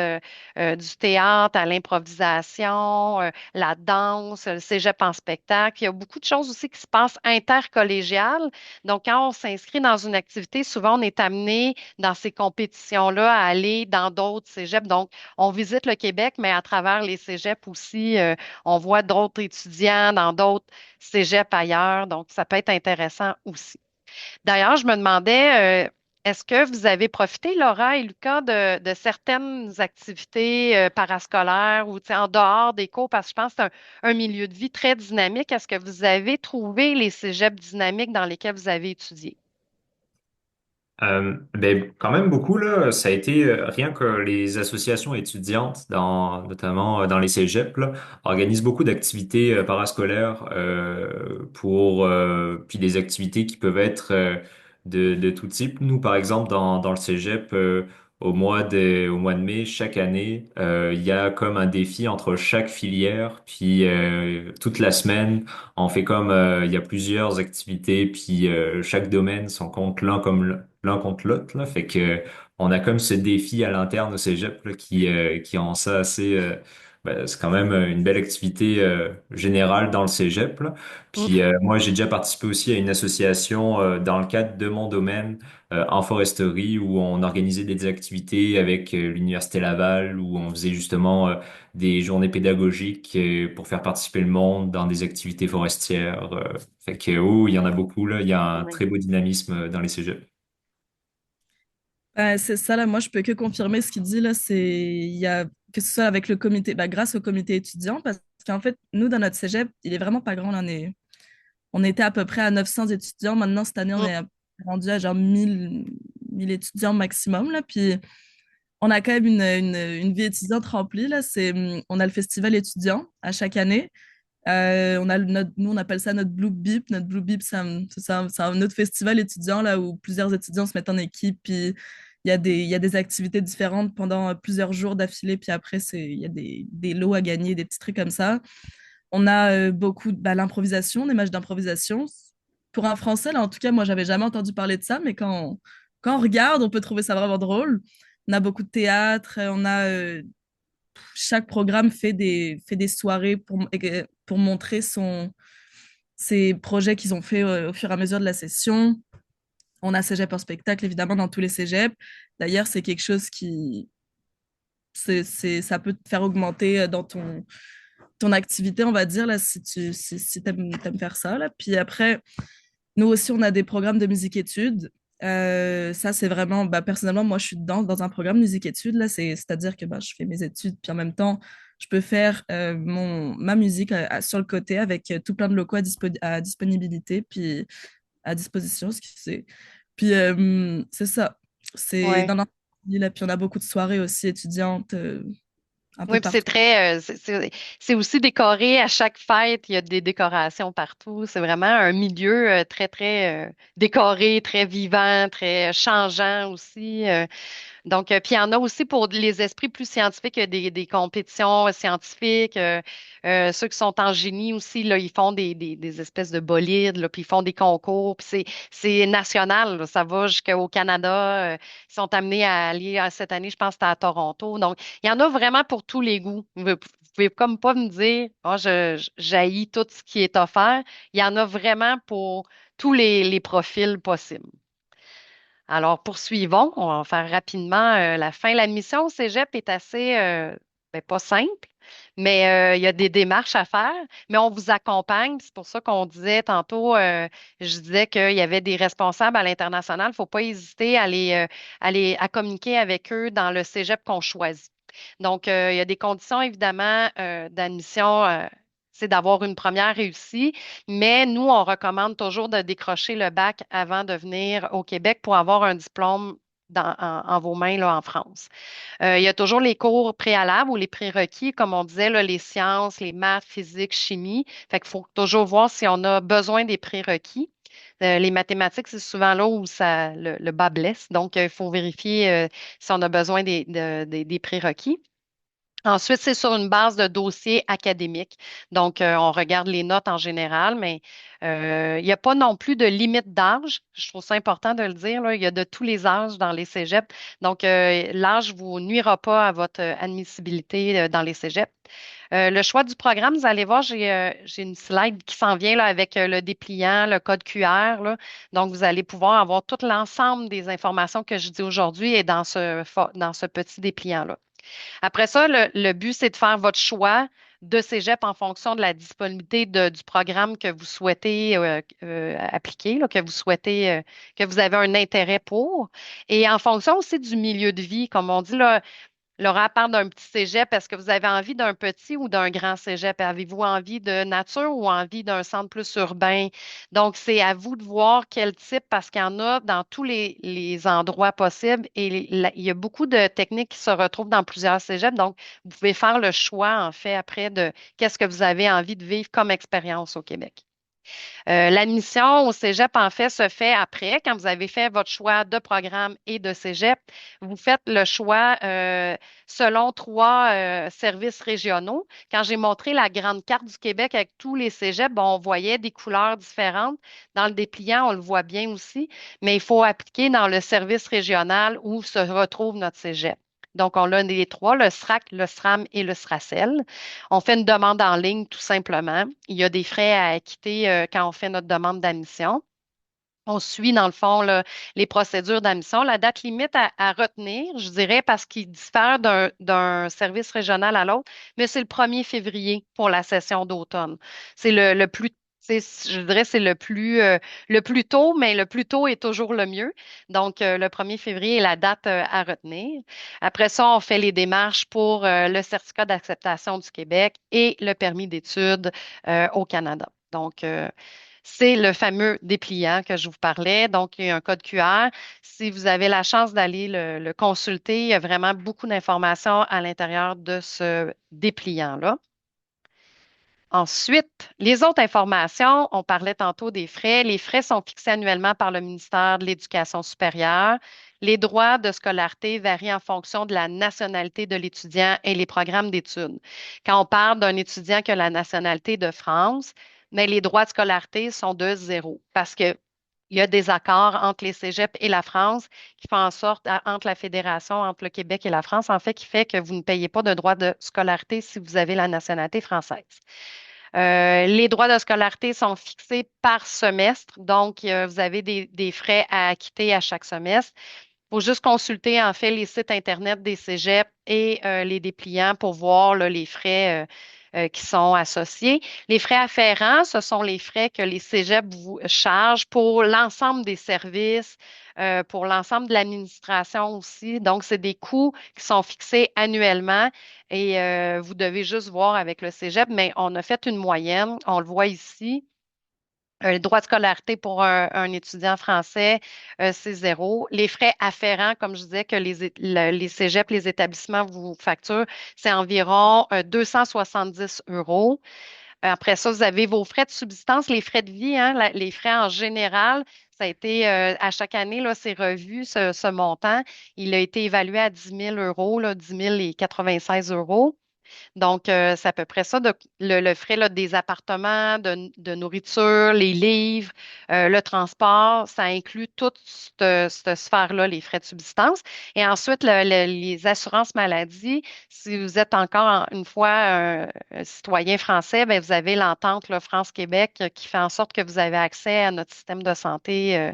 du théâtre à l'improvisation, la danse, le cégep en spectacle. Il y a beaucoup de choses aussi qui se passent intercollégiales. Donc, quand on s'inscrit dans une activité, souvent on est amené dans ces compétitions-là à aller dans d'autres cégeps. Donc, on visite le Québec, mais à travers les cégeps aussi, on voit d'autres étudiants dans d'autres cégeps ailleurs. Donc, ça peut être intéressant aussi. D'ailleurs, je me demandais, est-ce que vous avez profité, Laura et Lucas, de certaines activités parascolaires ou tu sais, en dehors des cours, parce que je pense que c'est un milieu de vie très dynamique. Est-ce que vous avez trouvé les cégeps dynamiques dans lesquels vous avez étudié? Ben, quand même beaucoup, là. Ça a été rien que les associations étudiantes, notamment dans les cégeps, là, organisent beaucoup d'activités parascolaires puis des activités qui peuvent être de tout type. Nous, par exemple, dans le cégep, au mois de mai, chaque année, il y a comme un défi entre chaque filière, puis toute la semaine, on fait comme il y a plusieurs activités, puis chaque domaine s'en compte l'un contre l'autre, là. Fait que on a comme ce défi à l'interne au cégep là, qui rend ça assez. C'est quand même une belle activité générale dans le cégep, là. Puis moi, j'ai déjà participé aussi à une association dans le cadre de mon domaine en foresterie où on organisait des activités avec l'Université Laval où on faisait justement des journées pédagogiques pour faire participer le monde dans des activités forestières. Fait que oh, il y en a beaucoup là. Il y a un Oui. très beau dynamisme dans les cégeps. C'est ça, là, moi, je peux que confirmer ce qu'il dit, là, il y a, que ce soit avec le comité, grâce au comité étudiant, parce qu'en fait, nous, dans notre cégep, il est vraiment pas grand, là, on était à peu près à 900 étudiants, maintenant, cette année, on Mm. est rendu à genre 1000 étudiants maximum, là, puis on a quand même une vie étudiante remplie, là, on a le festival étudiant à chaque année, nous, on appelle ça notre Blue Beep. Notre Blue Beep, c'est un autre festival étudiant là, où plusieurs étudiants se mettent en équipe. Puis il y a des activités différentes pendant plusieurs jours d'affilée. Puis après, il y a des lots à gagner, des petits trucs comme ça. On a beaucoup l'improvisation, des matchs d'improvisation. Pour un Français, là, en tout cas, moi, j'avais jamais entendu parler de ça. Mais quand on regarde, on peut trouver ça vraiment drôle. On a beaucoup de théâtre. Chaque programme fait des soirées pour montrer ses projets qu'ils ont fait au fur et à mesure de la session. On a Cégep en spectacle, évidemment, dans tous les cégeps. D'ailleurs, c'est quelque chose ça peut te faire augmenter dans ton activité, on va dire, là, si t'aimes faire ça. Là. Puis après, nous aussi, on a des programmes de musique-études. Ça, c'est vraiment, personnellement, moi, je suis dans un programme musique-études, là, c'est-à-dire que je fais mes études, puis en même temps, je peux faire ma musique sur le côté avec tout plein de locaux à disponibilité, puis à disposition, ce qui c'est. Puis c'est ça. C'est Ouais. dans notre vie, là, puis on a beaucoup de soirées aussi étudiantes un peu Oui, puis c'est partout. très, c'est aussi décoré à chaque fête, il y a des décorations partout. C'est vraiment un milieu très, très décoré, très vivant, très changeant aussi. Donc, puis il y en a aussi pour les esprits plus scientifiques, des compétitions scientifiques. Ceux qui sont en génie aussi, là, ils font des espèces de bolides, là, puis ils font des concours. Puis c'est national, là, ça va jusqu'au Canada. Ils sont amenés à aller cette année, je pense que c'était à Toronto. Donc, il y en a vraiment pour tous les goûts. Vous pouvez comme pas me dire, oh, j'haïs tout ce qui est offert. Il y en a vraiment pour tous les profils possibles. Alors, poursuivons. On va faire rapidement la fin. L'admission au cégep est assez, ben, pas simple, mais il y a des démarches à faire, mais on vous accompagne. C'est pour ça qu'on disait tantôt, je disais qu'il y avait des responsables à l'international. Il ne faut pas hésiter à communiquer avec eux dans le cégep qu'on choisit. Donc, il y a des conditions, évidemment, d'admission. C'est d'avoir une première réussie, mais nous, on recommande toujours de décrocher le bac avant de venir au Québec pour avoir un diplôme en vos mains là, en France. Il y a toujours les cours préalables ou les prérequis, comme on disait, là, les sciences, les maths, physique, chimie. Fait qu'il faut toujours voir si on a besoin des prérequis. Les mathématiques, c'est souvent là où le bas blesse. Donc, il faut vérifier si on a besoin des prérequis. Ensuite, c'est sur une base de dossier académique. Donc, on regarde les notes en général, mais il n'y a pas non plus de limite d'âge. Je trouve ça important de le dire, là. Il y a de tous les âges dans les cégeps. Donc, l'âge ne vous nuira pas à votre admissibilité dans les cégeps. Le choix du programme, vous allez voir, j'ai une slide qui s'en vient là, avec le dépliant, le code QR, là. Donc, vous allez pouvoir avoir tout l'ensemble des informations que je dis aujourd'hui et dans ce petit dépliant-là. Après ça, le but, c'est de faire votre choix de cégep en fonction de la disponibilité du programme que vous souhaitez appliquer, là, que vous avez un intérêt pour. Et en fonction aussi du milieu de vie, comme on dit, là, Laura parle d'un petit cégep. Est-ce que vous avez envie d'un petit ou d'un grand cégep? Avez-vous envie de nature ou envie d'un centre plus urbain? Donc, c'est à vous de voir quel type, parce qu'il y en a dans tous les endroits possibles et il y a beaucoup de techniques qui se retrouvent dans plusieurs cégeps. Donc, vous pouvez faire le choix, en fait, après de qu'est-ce que vous avez envie de vivre comme expérience au Québec. L'admission au cégep, en fait, se fait après, quand vous avez fait votre choix de programme et de cégep. Vous faites le choix selon trois services régionaux. Quand j'ai montré la grande carte du Québec avec tous les cégeps, bon, on voyait des couleurs différentes. Dans le dépliant, on le voit bien aussi, mais il faut appliquer dans le service régional où se retrouve notre cégep. Donc, on a les trois, le SRAC, le SRAM et le SRACEL. On fait une demande en ligne tout simplement. Il y a des frais à acquitter quand on fait notre demande d'admission. On suit, dans le fond, là, les procédures d'admission. La date limite à retenir, je dirais, parce qu'il diffère d'un service régional à l'autre, mais c'est le 1er février pour la session d'automne. C'est le plus, je dirais, c'est le plus tôt, mais le plus tôt est toujours le mieux. Donc, le 1er février est la date à retenir. Après ça, on fait les démarches pour le certificat d'acceptation du Québec et le permis d'études au Canada. Donc, c'est le fameux dépliant que je vous parlais. Donc, il y a un code QR. Si vous avez la chance d'aller le consulter, il y a vraiment beaucoup d'informations à l'intérieur de ce dépliant-là. Ensuite, les autres informations, on parlait tantôt des frais. Les frais sont fixés annuellement par le ministère de l'Éducation supérieure. Les droits de scolarité varient en fonction de la nationalité de l'étudiant et les programmes d'études. Quand on parle d'un étudiant qui a la nationalité de France, mais les droits de scolarité sont de zéro parce que il y a des accords entre les cégeps et la France qui font en sorte, entre la Fédération, entre le Québec et la France, en fait, qui fait que vous ne payez pas de droits de scolarité si vous avez la nationalité française. Les droits de scolarité sont fixés par semestre, donc vous avez des frais à acquitter à chaque semestre. Il faut juste consulter en fait les sites Internet des cégeps et les dépliants pour voir là, les frais qui sont associés. Les frais afférents, ce sont les frais que les cégeps vous chargent pour l'ensemble des services, pour l'ensemble de l'administration aussi. Donc, c'est des coûts qui sont fixés annuellement et vous devez juste voir avec le cégep, mais on a fait une moyenne, on le voit ici. Le droit de scolarité pour un étudiant français, c'est zéro. Les frais afférents, comme je disais, que les cégeps, les établissements vous facturent, c'est environ 270 euros. Après ça, vous avez vos frais de subsistance, les frais de vie, hein, les frais en général, Ça a été, à chaque année, là, c'est revu, ce montant. Il a été évalué à 10 000 euros, là, 10 096 euros. Donc, c'est à peu près ça, le frais là, des appartements, de nourriture, les livres, le transport, ça inclut toute cette sphère-là, les frais de subsistance. Et ensuite, les assurances maladie, si vous êtes encore une fois un citoyen français, ben, vous avez l'entente là, France-Québec qui fait en sorte que vous avez accès à notre système de santé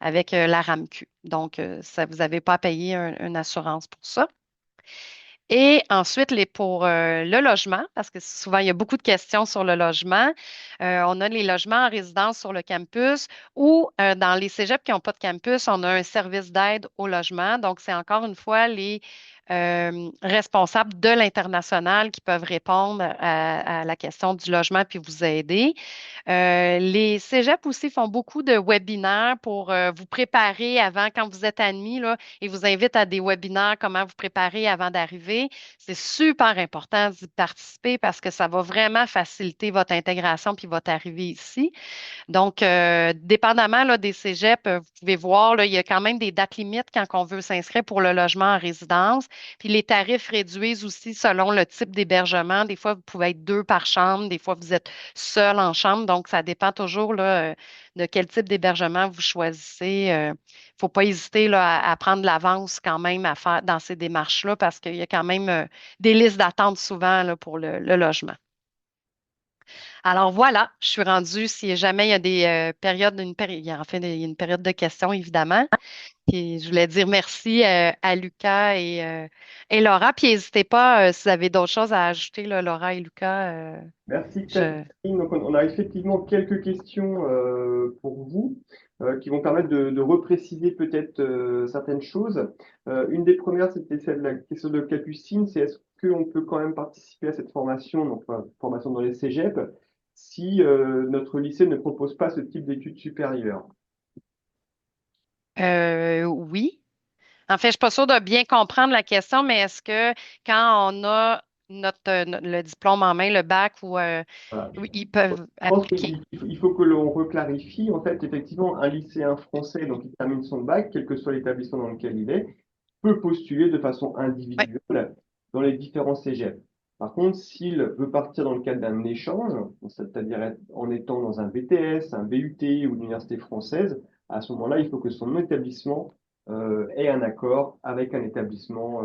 avec la RAMQ. Donc, ça, vous n'avez pas à payer une assurance pour ça. Et ensuite, pour le logement, parce que souvent, il y a beaucoup de questions sur le logement. On a les logements en résidence sur le campus ou dans les cégeps qui n'ont pas de campus, on a un service d'aide au logement. Donc, c'est encore une fois les responsables de l'international qui peuvent répondre à la question du logement puis vous aider. Les cégeps aussi font beaucoup de webinaires pour vous préparer avant, quand vous êtes admis, là, ils vous invitent à des webinaires, comment vous préparer avant d'arriver. C'est super important d'y participer parce que ça va vraiment faciliter votre intégration puis votre arrivée ici. Donc, dépendamment là, des cégeps, vous pouvez voir, là, il y a quand même des dates limites quand on veut s'inscrire pour le logement en résidence. Puis les tarifs réduisent aussi selon le type d'hébergement. Des fois, vous pouvez être deux par chambre, des fois, vous êtes seul en chambre. Donc, ça dépend toujours là, de quel type d'hébergement vous choisissez. Il ne faut pas hésiter là, à prendre l'avance quand même à faire dans ces démarches-là parce qu'il y a quand même des listes d'attente souvent là, pour le logement. Alors voilà, je suis rendue, si jamais il y a des périodes, en fait, il y a une période de questions, évidemment. Puis je voulais dire merci à Lucas et Laura. Puis n'hésitez pas, si vous avez d'autres choses à ajouter, là, Laura et Lucas. Merci Je... Catherine. Donc, on a effectivement quelques questions pour vous qui vont permettre de repréciser peut-être certaines choses. Une des premières, c'était celle de la question de Capucine, c'est est-ce qu'on peut quand même participer à cette formation, donc formation dans les cégeps, si notre lycée ne propose pas ce type d'études supérieures? Oui. En fait, je suis pas sûre de bien comprendre la question, mais est-ce que quand on a le diplôme en main, le bac, ou Voilà. oui, ils Je peuvent pense appliquer? qu'il faut que l'on reclarifie. En fait, effectivement, un lycéen français, donc il termine son bac, quel que soit l'établissement dans lequel il est, peut postuler de façon Oui, individuelle dans les différents cégeps. Par contre, s'il veut partir dans le cadre d'un échange, c'est-à-dire en étant dans un BTS, un BUT ou une université française, à ce moment-là, il faut que son établissement ait un accord avec un établissement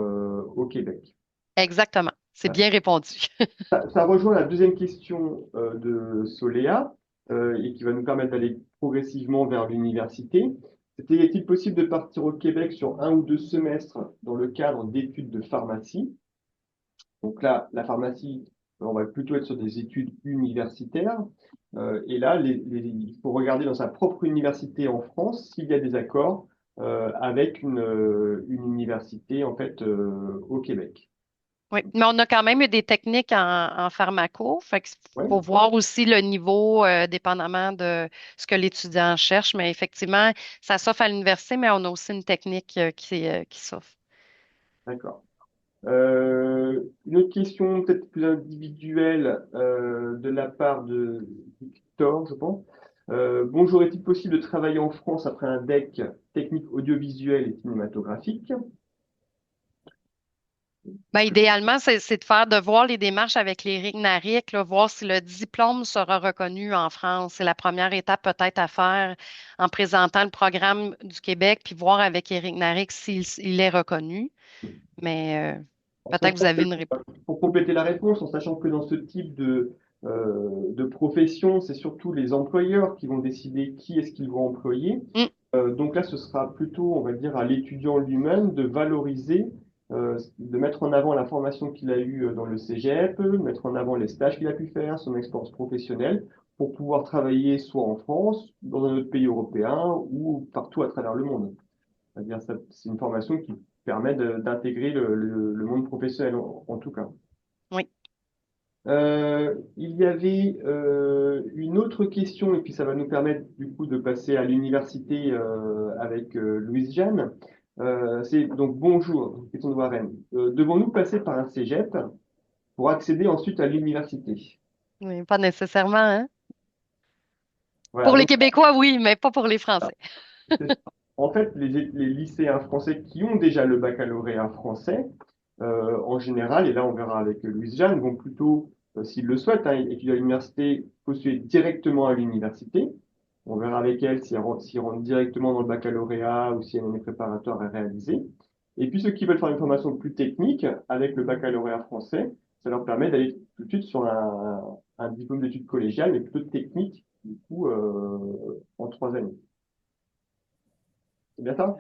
au Québec. exactement. C'est Voilà. bien répondu. Ça rejoint la deuxième question de Soléa et qui va nous permettre d'aller progressivement vers l'université. C'était, est-il possible de partir au Québec sur 1 ou 2 semestres dans le cadre d'études de pharmacie? Donc là, la pharmacie, on va plutôt être sur des études universitaires. Et là, il faut regarder dans sa propre université en France s'il y a des accords avec une université en fait au Québec. Oui, mais on a quand même eu des techniques en pharmaco. Fait qu'il Ouais, faut voir aussi le niveau, dépendamment de ce que l'étudiant cherche. Mais effectivement, ça s'offre à l'université, mais on a aussi une technique qui s'offre. d'accord. Une autre question peut-être plus individuelle de la part de Victor, je pense. Bonjour, est-il possible de travailler en France après un DEC technique audiovisuelle et cinématographique? Ben, idéalement, c'est de voir les démarches avec les RIC-NARIC, là, voir si le diplôme sera reconnu en France. C'est la première étape peut-être à faire en présentant le programme du Québec, puis voir avec Éric Naric s'il est reconnu. Mais En peut-être que vous sachant avez une que- réponse. pour compléter la réponse, en sachant que dans ce type de profession, c'est surtout les employeurs qui vont décider qui est-ce qu'ils vont employer. Donc là, ce sera plutôt, on va dire, à l'étudiant lui-même de valoriser, de mettre en avant la formation qu'il a eue dans le cégep, mettre en avant les stages qu'il a pu faire, son expérience professionnelle, pour pouvoir travailler soit en France, dans un autre pays européen ou partout à travers le monde. C'est-à-dire, c'est une formation qui permet d'intégrer le monde professionnel, en tout cas. Oui. Il y avait une autre question, et puis ça va nous permettre du coup de passer à l'université avec Louise-Jeanne. C'est donc bonjour, question de Warren. Devons-nous passer par un cégep pour accéder ensuite à l'université? Oui, pas nécessairement, hein? Voilà, Pour les donc Québécois, oui, mais pas pour les Français. c'est ça. En fait, les lycéens français qui ont déjà le baccalauréat français, en général, et là on verra avec Louise-Jeanne, vont plutôt, s'ils le souhaitent, hein, étudier à l'université, postuler directement à l'université. On verra avec elle s'ils rentrent directement dans le baccalauréat ou s'il y a une année préparatoire à réaliser. Et puis ceux qui veulent faire une formation plus technique avec le baccalauréat français, ça leur permet d'aller tout de suite sur un diplôme d'études collégiales, mais plutôt technique, du coup, en 3 années. C'est bien ça?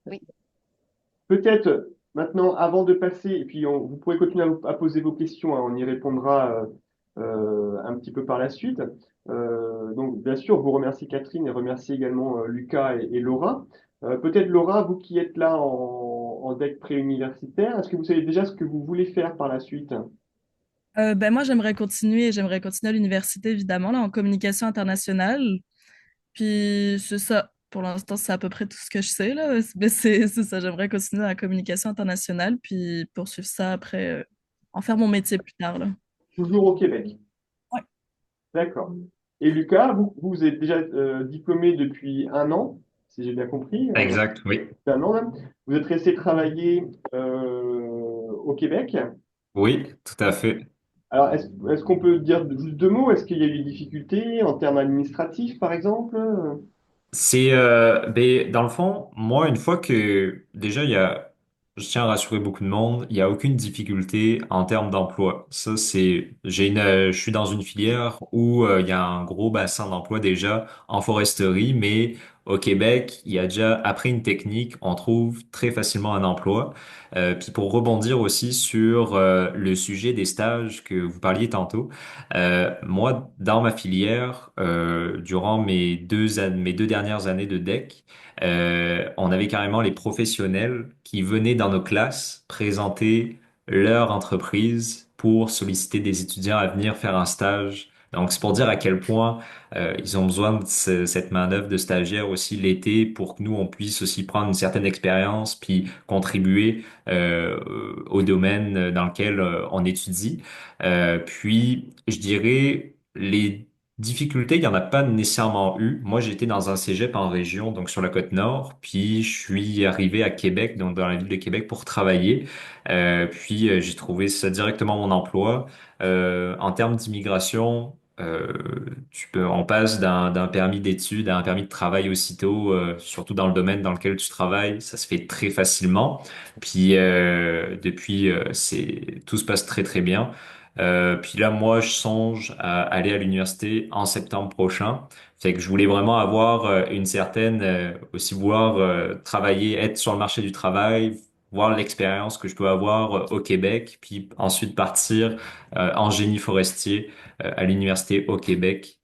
Oui. Peut-être maintenant, avant de passer, et puis vous pourrez continuer à poser vos questions, hein, on y répondra un petit peu par la suite. Donc, bien sûr, vous remerciez Catherine et remerciez également Lucas et Laura. Peut-être Laura, vous qui êtes là en DEC préuniversitaire, est-ce que vous savez déjà ce que vous voulez faire par la suite? Ben moi, j'aimerais continuer à l'université, évidemment, là, en communication internationale. Puis c'est ça. Pour l'instant, c'est à peu près tout ce que je sais, là. Mais c'est ça, j'aimerais continuer dans la communication internationale, puis poursuivre ça après, en faire mon métier plus tard, là. Toujours au Québec. Ouais. D'accord. Et Lucas, vous êtes déjà diplômé depuis 1 an, si j'ai bien compris. Exact, oui. Un an, là. Vous êtes resté travailler au Québec. Oui, tout à fait. Alors, est-ce qu'on peut dire juste 2 mots? Est-ce qu'il y a eu des difficultés en termes administratifs, par exemple? Ben, dans le fond, moi, une fois que, déjà, je tiens à rassurer beaucoup de monde, il n'y a aucune difficulté en termes d'emploi. Ça, je suis dans une filière où il y a un gros bassin d'emploi déjà en foresterie, mais au Québec, il y a déjà, après une technique, on trouve très facilement un emploi. Puis pour rebondir aussi sur le sujet des stages que vous parliez tantôt, moi, dans ma filière, durant mes 2 dernières années de DEC, on avait carrément les professionnels qui venaient dans nos classes présenter leur entreprise pour solliciter des étudiants à venir faire un stage. Donc, c'est pour dire à quel point ils ont besoin de cette main-d'œuvre de stagiaires aussi l'été pour que nous, on puisse aussi prendre une certaine expérience puis contribuer au domaine dans lequel on étudie. Puis, je dirais, les difficultés, il n'y en a pas nécessairement eu. Moi, j'étais dans un cégep en région, donc sur la côte nord, puis je suis arrivé à Québec, donc dans la ville de Québec, pour travailler. Puis, j'ai trouvé ça directement mon emploi. En termes d'immigration, on passe d'un permis d'études à un permis de travail aussitôt, surtout dans le domaine dans lequel tu travailles, ça se fait très facilement. Puis depuis, tout se passe très très bien. Puis là, moi, je songe à aller à l'université en septembre prochain. Fait que je voulais vraiment avoir une certaine, aussi vouloir travailler, être sur le marché du travail, voir l'expérience que je peux avoir au Québec, puis ensuite partir en génie forestier à l'université au Québec,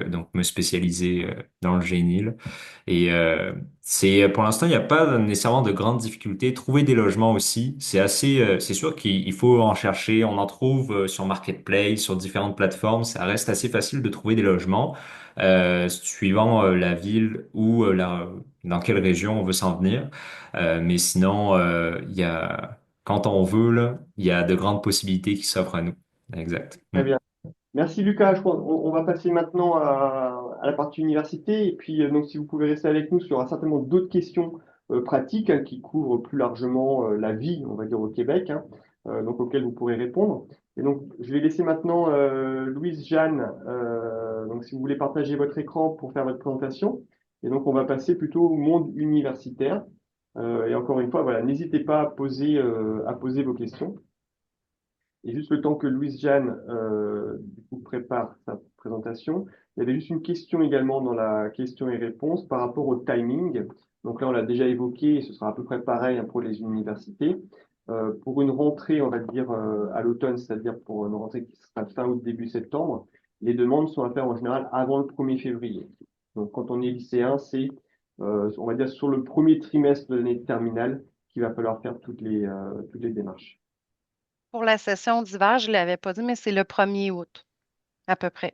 donc me spécialiser dans le génie, là. Et pour l'instant, il n'y a pas nécessairement de grandes difficultés. Trouver des logements aussi, c'est sûr qu'il faut en chercher. On en trouve sur Marketplace, sur différentes plateformes. Ça reste assez facile de trouver des logements, suivant la ville ou dans quelle région on veut s'en venir. Mais sinon, quand on veut, là, il y a de grandes possibilités qui s'offrent à nous. Exact. Très bien. Merci Lucas. On va passer maintenant à la partie université. Et puis, donc, si vous pouvez rester avec nous, il y aura certainement d'autres questions pratiques, hein, qui couvrent plus largement la vie, on va dire, au Québec, hein, donc auxquelles vous pourrez répondre. Et donc, je vais laisser maintenant Louise Jeanne, donc, si vous voulez partager votre écran pour faire votre présentation. Et donc, on va passer plutôt au monde universitaire. Et encore une fois, voilà, n'hésitez pas à poser vos questions. Et juste le temps que Louise-Jeanne du coup, prépare sa présentation, il y avait juste une question également dans la question et réponse par rapport au timing. Donc là, on l'a déjà évoqué, et ce sera à peu près pareil, hein, pour les universités. Pour une rentrée, on va dire à l'automne, c'est-à-dire pour une rentrée qui sera fin août, début septembre, les demandes sont à faire en général avant le 1er février. Donc quand on est lycéen, c'est, on va dire, sur le premier trimestre de l'année terminale qu'il va falloir faire toutes les démarches. Pour la session d'hiver, je ne l'avais pas dit, mais c'est le 1er août, à peu près,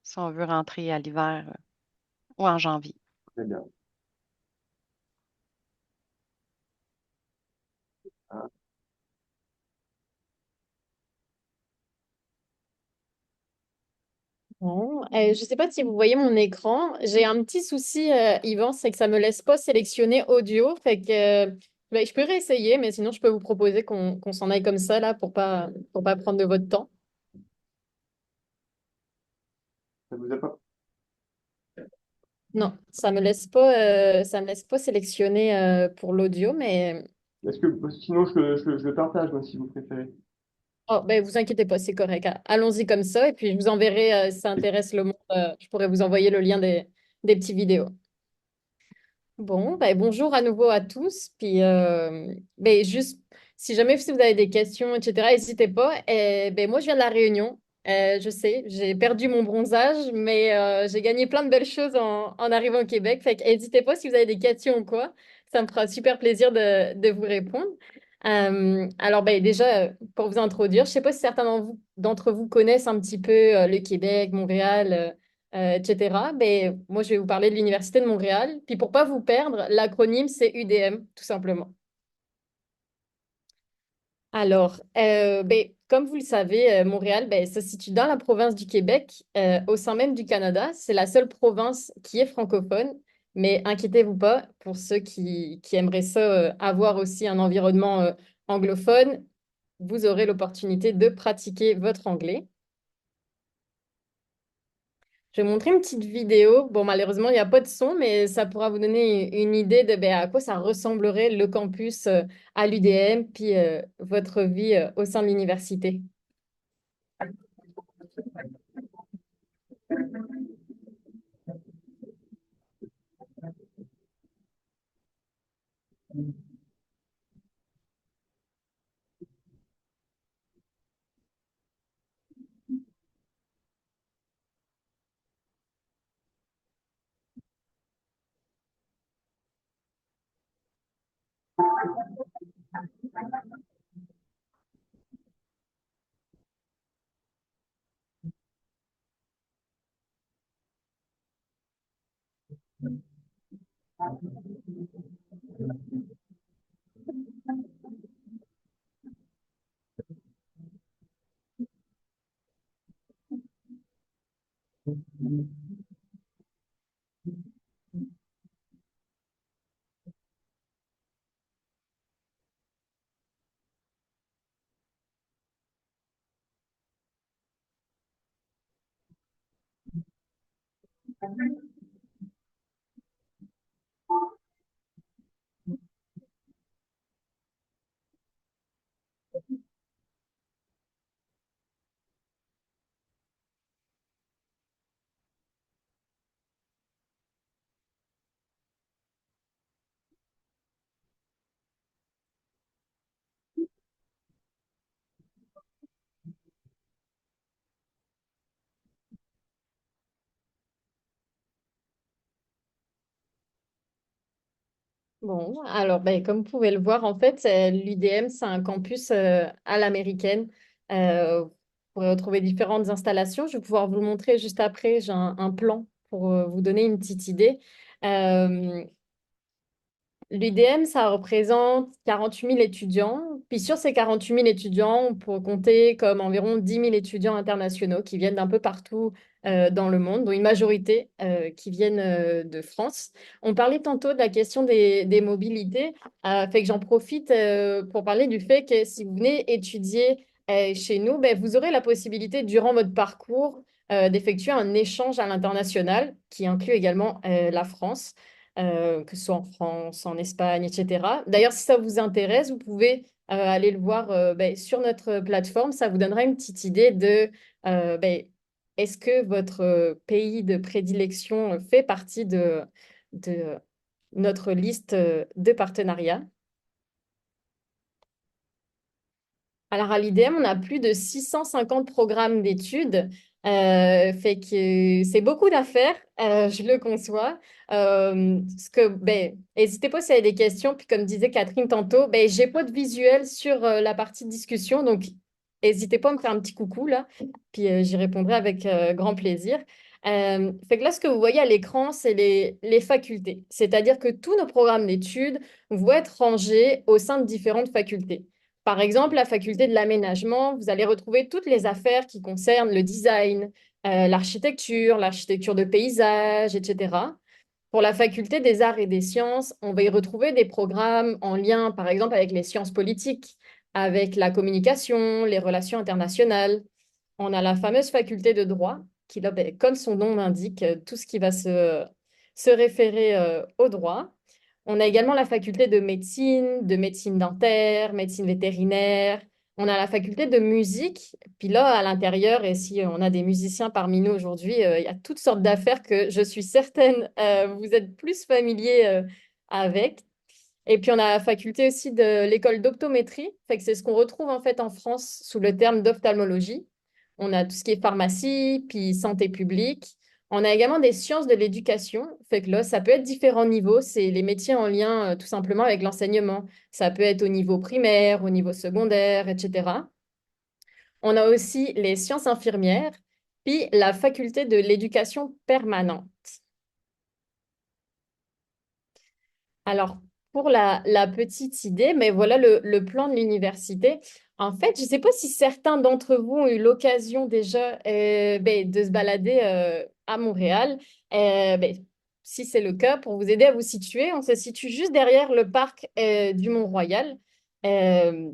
si on veut rentrer à l'hiver ou en janvier. Très bien. Bon, je ne sais pas si vous voyez mon écran. J'ai un petit souci, Yvan, c'est que ça me laisse pas sélectionner audio. Fait que je peux réessayer, mais sinon je peux vous proposer qu'on s'en aille comme ça là pour pas prendre de votre temps. Ça vous a pas... Non, ça me laisse pas sélectionner pour l'audio, mais Est-ce que sinon je le partage moi si vous préférez. oh, ben, vous inquiétez pas, c'est correct. Allons-y comme ça, et puis je vous enverrai si ça intéresse le monde. Je pourrais vous envoyer le lien des petites vidéos. Bon, ben, bonjour à nouveau à tous. Puis, ben, juste, si jamais si vous avez des questions, etc., n'hésitez pas. Et, ben, moi, je viens de La Réunion. Je sais, j'ai perdu mon bronzage, mais j'ai gagné plein de belles choses en arrivant au Québec. Fait que n'hésitez pas si vous avez des questions ou quoi. Ça me fera super plaisir de vous répondre. Alors, ben, déjà, pour vous introduire, je sais pas si certains d'entre vous connaissent un petit peu le Québec, Montréal. etc. Ben, moi, je vais vous parler de l'Université de Montréal. Puis pour pas vous perdre, l'acronyme, c'est UDM, tout simplement. Alors, ben, comme vous le savez, Montréal ben, se situe dans la province du Québec, au sein même du Canada. C'est la seule province qui est francophone. Mais inquiétez-vous pas, pour ceux qui aimeraient ça, avoir aussi un environnement anglophone, vous aurez l'opportunité de pratiquer votre anglais. Je vais montrer une petite vidéo. Bon, malheureusement, il n'y a pas de son, mais ça pourra vous donner une idée de ben, à quoi ça ressemblerait le campus à l'UDM, puis votre vie au sein de l'université. Bon, alors ben, comme vous pouvez le voir, en fait, l'UDM, c'est un campus à l'américaine. Vous pourrez retrouver différentes installations. Je vais pouvoir vous le montrer juste après. J'ai un plan pour vous donner une petite idée. Euh, L'UDM, ça représente 48 000 étudiants. Puis sur ces 48 000 étudiants, on peut compter comme environ 10 000 étudiants internationaux qui viennent d'un peu partout dans le monde, dont une majorité qui viennent de France. On parlait tantôt de la question des mobilités, fait que j'en profite pour parler du fait que si vous venez étudier chez nous, ben, vous aurez la possibilité durant votre parcours d'effectuer un échange à l'international qui inclut également la France que ce soit en France, en Espagne, etc. D'ailleurs, si ça vous intéresse, vous pouvez aller le voir ben, sur notre plateforme. Ça vous donnera une petite idée de ben, est-ce que votre pays de prédilection fait partie de notre liste de partenariats. Alors, à l'IDM, on a plus de 650 programmes d'études, fait que c'est beaucoup d'affaires, je le conçois. Ben, n'hésitez pas si vous avez des questions, puis comme disait Catherine tantôt, ben, j'ai pas de visuel sur la partie discussion, donc n'hésitez pas à me faire un petit coucou là, puis j'y répondrai avec grand plaisir. Fait que là, ce que vous voyez à l'écran, c'est les facultés, c'est-à-dire que tous nos programmes d'études vont être rangés au sein de différentes facultés. Par exemple, la faculté de l'aménagement, vous allez retrouver toutes les affaires qui concernent le design, l'architecture de paysage, etc. Pour la faculté des arts et des sciences, on va y retrouver des programmes en lien, par exemple, avec les sciences politiques, avec la communication, les relations internationales. On a la fameuse faculté de droit, qui, là, ben, comme son nom l'indique, tout ce qui va se référer au droit. On a également la faculté de médecine dentaire, médecine vétérinaire. On a la faculté de musique. Puis là, à l'intérieur, et si on a des musiciens parmi nous aujourd'hui, il y a toutes sortes d'affaires que je suis certaine vous êtes plus familiers avec. Et puis, on a la faculté aussi de l'école d'optométrie. Fait que c'est ce qu'on retrouve en fait en France sous le terme d'ophtalmologie. On a tout ce qui est pharmacie, puis santé publique. On a également des sciences de l'éducation. Fait que là, ça peut être différents niveaux. C'est les métiers en lien tout simplement avec l'enseignement. Ça peut être au niveau primaire, au niveau secondaire, etc. On a aussi les sciences infirmières, puis la faculté de l'éducation permanente. Alors, pour la petite idée, mais voilà le plan de l'université. En fait, je ne sais pas si certains d'entre vous ont eu l'occasion déjà de se balader à Montréal. Ben, si c'est le cas, pour vous aider à vous situer, on se situe juste derrière le parc du Mont-Royal. Euh,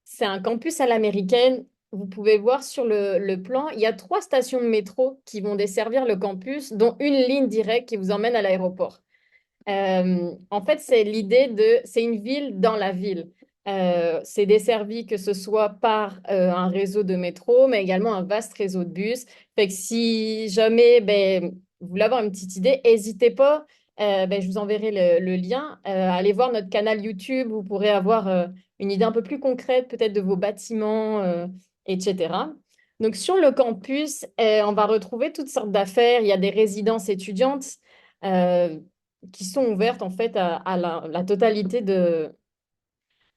c'est un campus à l'américaine. Vous pouvez voir sur le plan, il y a 3 stations de métro qui vont desservir le campus, dont une ligne directe qui vous emmène à l'aéroport. En fait, c'est une ville dans la ville. C'est desservi que ce soit par un réseau de métro, mais également un vaste réseau de bus. Fait que si jamais vous voulez avoir une petite idée, n'hésitez pas. Je vous enverrai le lien. Allez voir notre canal YouTube. Vous pourrez avoir une idée un peu plus concrète, peut-être de vos bâtiments, etc. Donc, sur le campus, on va retrouver toutes sortes d'affaires. Il y a des résidences étudiantes. Euh, qui sont ouvertes en fait à la totalité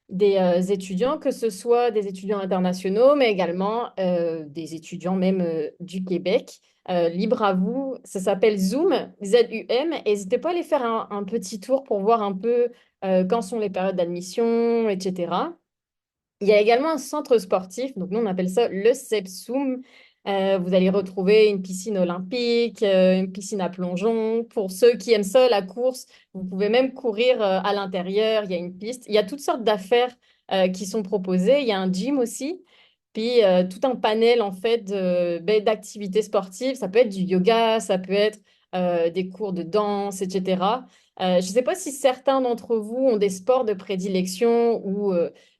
des étudiants, que ce soit des étudiants internationaux, mais également des étudiants même du Québec. Libre à vous, ça s'appelle Zoom, ZUM. N'hésitez pas à aller faire un petit tour pour voir un peu quand sont les périodes d'admission, etc. Il y a également un centre sportif, donc nous on appelle ça le CEPSUM. Vous allez retrouver une piscine olympique, une piscine à plongeon. Pour ceux qui aiment ça, la course, vous pouvez même courir à l'intérieur. Il y a une piste. Il y a toutes sortes d'affaires qui sont proposées. Il y a un gym aussi. Puis tout un panel en fait d'activités sportives. Ça peut être du yoga, ça peut être des cours de danse, etc. Je ne sais pas si certains d'entre vous ont des sports de prédilection ou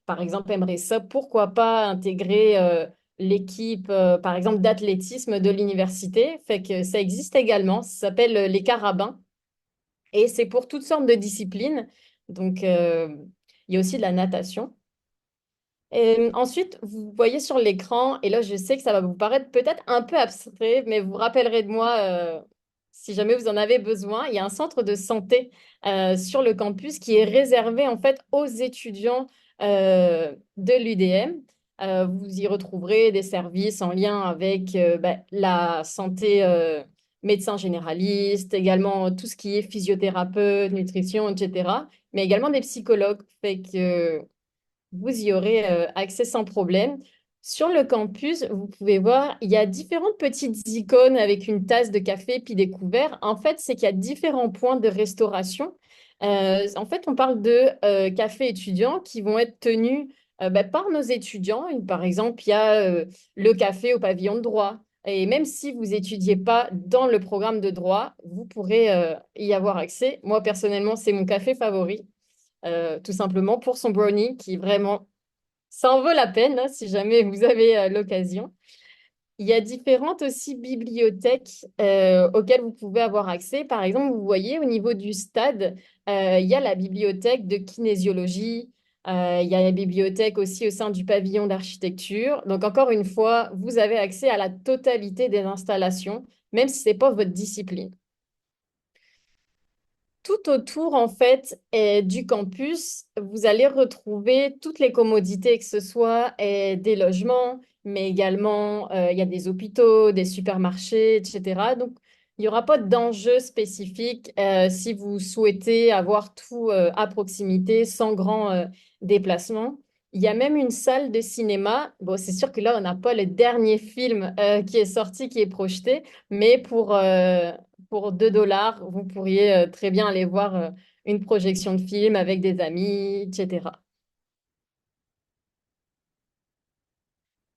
par exemple, aimerait ça, pourquoi pas intégrer l'équipe, par exemple, d'athlétisme de l'université. Fait que ça existe également, ça s'appelle les carabins et c'est pour toutes sortes de disciplines. Donc, il y a aussi de la natation. Et ensuite, vous voyez sur l'écran, et là, je sais que ça va vous paraître peut-être un peu abstrait, mais vous rappellerez de moi si jamais vous en avez besoin. Il y a un centre de santé sur le campus qui est réservé en fait aux étudiants de l'UDM. Vous y retrouverez des services en lien avec la santé médecin généraliste, également tout ce qui est physiothérapeute, nutrition, etc. Mais également des psychologues. Fait que vous y aurez accès sans problème. Sur le campus, vous pouvez voir, il y a différentes petites icônes avec une tasse de café puis des couverts. En fait, c'est qu'il y a différents points de restauration. En fait, on parle de cafés étudiants qui vont être tenus par nos étudiants. Par exemple, il y a le café au pavillon de droit. Et même si vous étudiez pas dans le programme de droit, vous pourrez y avoir accès. Moi, personnellement, c'est mon café favori tout simplement pour son brownie qui vraiment, ça en vaut la peine hein, si jamais vous avez l'occasion. Il y a différentes aussi bibliothèques auxquelles vous pouvez avoir accès. Par exemple, vous voyez au niveau du stade, il y a la bibliothèque de kinésiologie, il y a la bibliothèque aussi au sein du pavillon d'architecture. Donc, encore une fois, vous avez accès à la totalité des installations, même si ce n'est pas votre discipline. Tout autour, en fait, du campus, vous allez retrouver toutes les commodités, que ce soit des logements, mais également il y a des hôpitaux, des supermarchés, etc. Donc, il n'y aura pas d'enjeu spécifique si vous souhaitez avoir tout à proximité sans grand déplacement. Il y a même une salle de cinéma. Bon, c'est sûr que là, on n'a pas le dernier film qui est sorti, qui est projeté, mais pour 2 dollars, vous pourriez très bien aller voir une projection de film avec des amis, etc.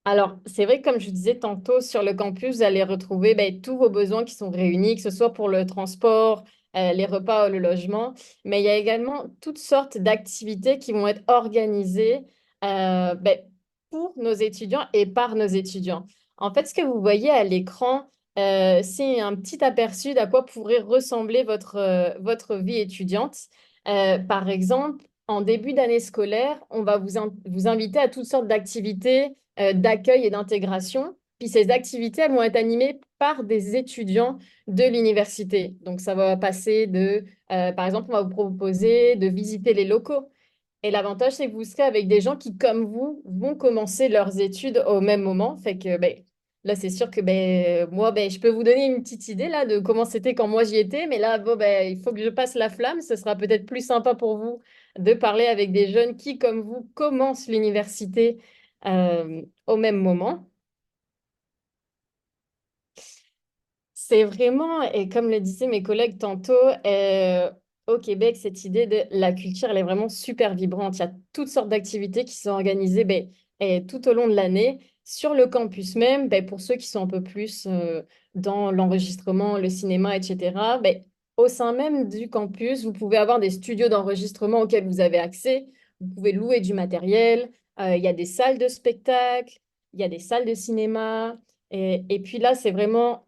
Alors, c'est vrai que comme je vous disais tantôt, sur le campus, vous allez retrouver ben, tous vos besoins qui sont réunis, que ce soit pour le transport, les repas ou le logement. Mais il y a également toutes sortes d'activités qui vont être organisées ben, pour nos étudiants et par nos étudiants. En fait, ce que vous voyez à l'écran, c'est un petit aperçu d'à quoi pourrait ressembler votre vie étudiante. Par exemple, en début d'année scolaire, on va vous inviter à toutes sortes d'activités d'accueil et d'intégration. Puis ces activités, elles vont être animées par des étudiants de l'université. Donc ça va passer par exemple, on va vous proposer de visiter les locaux. Et l'avantage, c'est que vous serez avec des gens qui, comme vous, vont commencer leurs études au même moment. Fait que ben, là, c'est sûr que moi, je peux vous donner une petite idée là, de comment c'était quand moi j'y étais. Mais là, bon, il faut que je passe la flamme. Ce sera peut-être plus sympa pour vous de parler avec des jeunes qui, comme vous, commencent l'université au même moment. C'est vraiment, et comme le disaient mes collègues tantôt, au Québec, cette idée de la culture, elle est vraiment super vibrante. Il y a toutes sortes d'activités qui sont organisées tout au long de l'année. Sur le campus même, pour ceux qui sont un peu plus dans l'enregistrement, le cinéma, etc., au sein même du campus, vous pouvez avoir des studios d'enregistrement auxquels vous avez accès. Vous pouvez louer du matériel. Il y a des salles de spectacle, il y a des salles de cinéma. Et puis là, c'est vraiment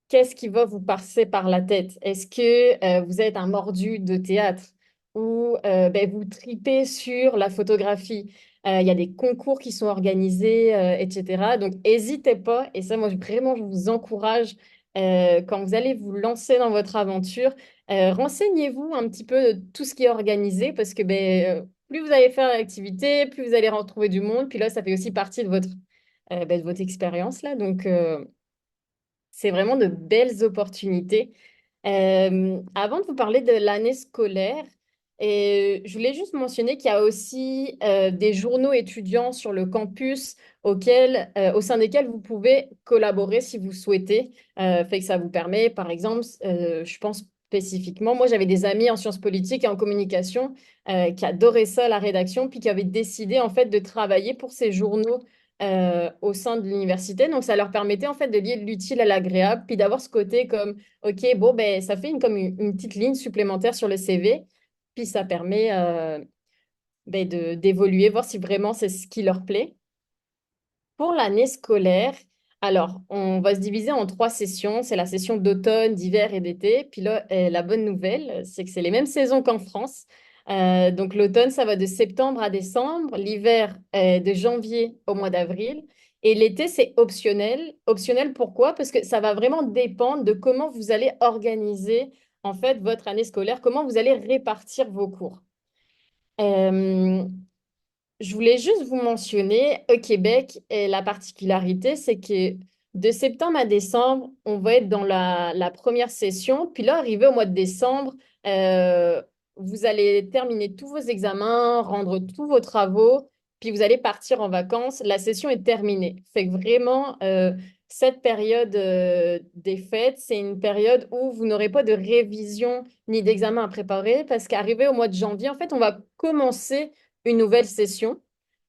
qu'est-ce qui va vous passer par la tête? Est-ce que vous êtes un mordu de théâtre ou vous tripez sur la photographie? Il y a des concours qui sont organisés, etc. Donc, n'hésitez pas. Et ça, moi, vraiment, je vous encourage, quand vous allez vous lancer dans votre aventure, renseignez-vous un petit peu de tout ce qui est organisé parce que plus vous allez faire l'activité, plus vous allez retrouver du monde. Puis là, ça fait aussi partie de votre expérience là. Donc, c'est vraiment de belles opportunités. Avant de vous parler de l'année scolaire, je voulais juste mentionner qu'il y a aussi des journaux étudiants sur le campus au sein desquels vous pouvez collaborer si vous souhaitez. Fait que ça vous permet, par exemple, je pense spécifiquement, moi j'avais des amis en sciences politiques et en communication qui adoraient ça, la rédaction, puis qui avaient décidé en fait de travailler pour ces journaux au sein de l'université. Donc, ça leur permettait en fait de lier l'utile à l'agréable, puis d'avoir ce côté comme, OK, bon, ça fait comme une petite ligne supplémentaire sur le CV, puis ça permet d'évoluer, voir si vraiment c'est ce qui leur plaît. Pour l'année scolaire, alors, on va se diviser en 3 sessions. C'est la session d'automne, d'hiver et d'été. Puis là, la bonne nouvelle, c'est que c'est les mêmes saisons qu'en France. Donc, l'automne, ça va de septembre à décembre. L'hiver, de janvier au mois d'avril. Et l'été, c'est optionnel. Optionnel, pourquoi? Parce que ça va vraiment dépendre de comment vous allez organiser, en fait, votre année scolaire, comment vous allez répartir vos cours. Euh, je voulais juste vous mentionner, au Québec, et la particularité, c'est que de septembre à décembre, on va être dans la première session. Puis là, arrivé au mois de décembre, euh, vous allez terminer tous vos examens, rendre tous vos travaux, puis vous allez partir en vacances. La session est terminée. Fait que vraiment, cette période des fêtes, c'est une période où vous n'aurez pas de révision ni d'examen à préparer parce qu'arrivé au mois de janvier, en fait, on va commencer une nouvelle session.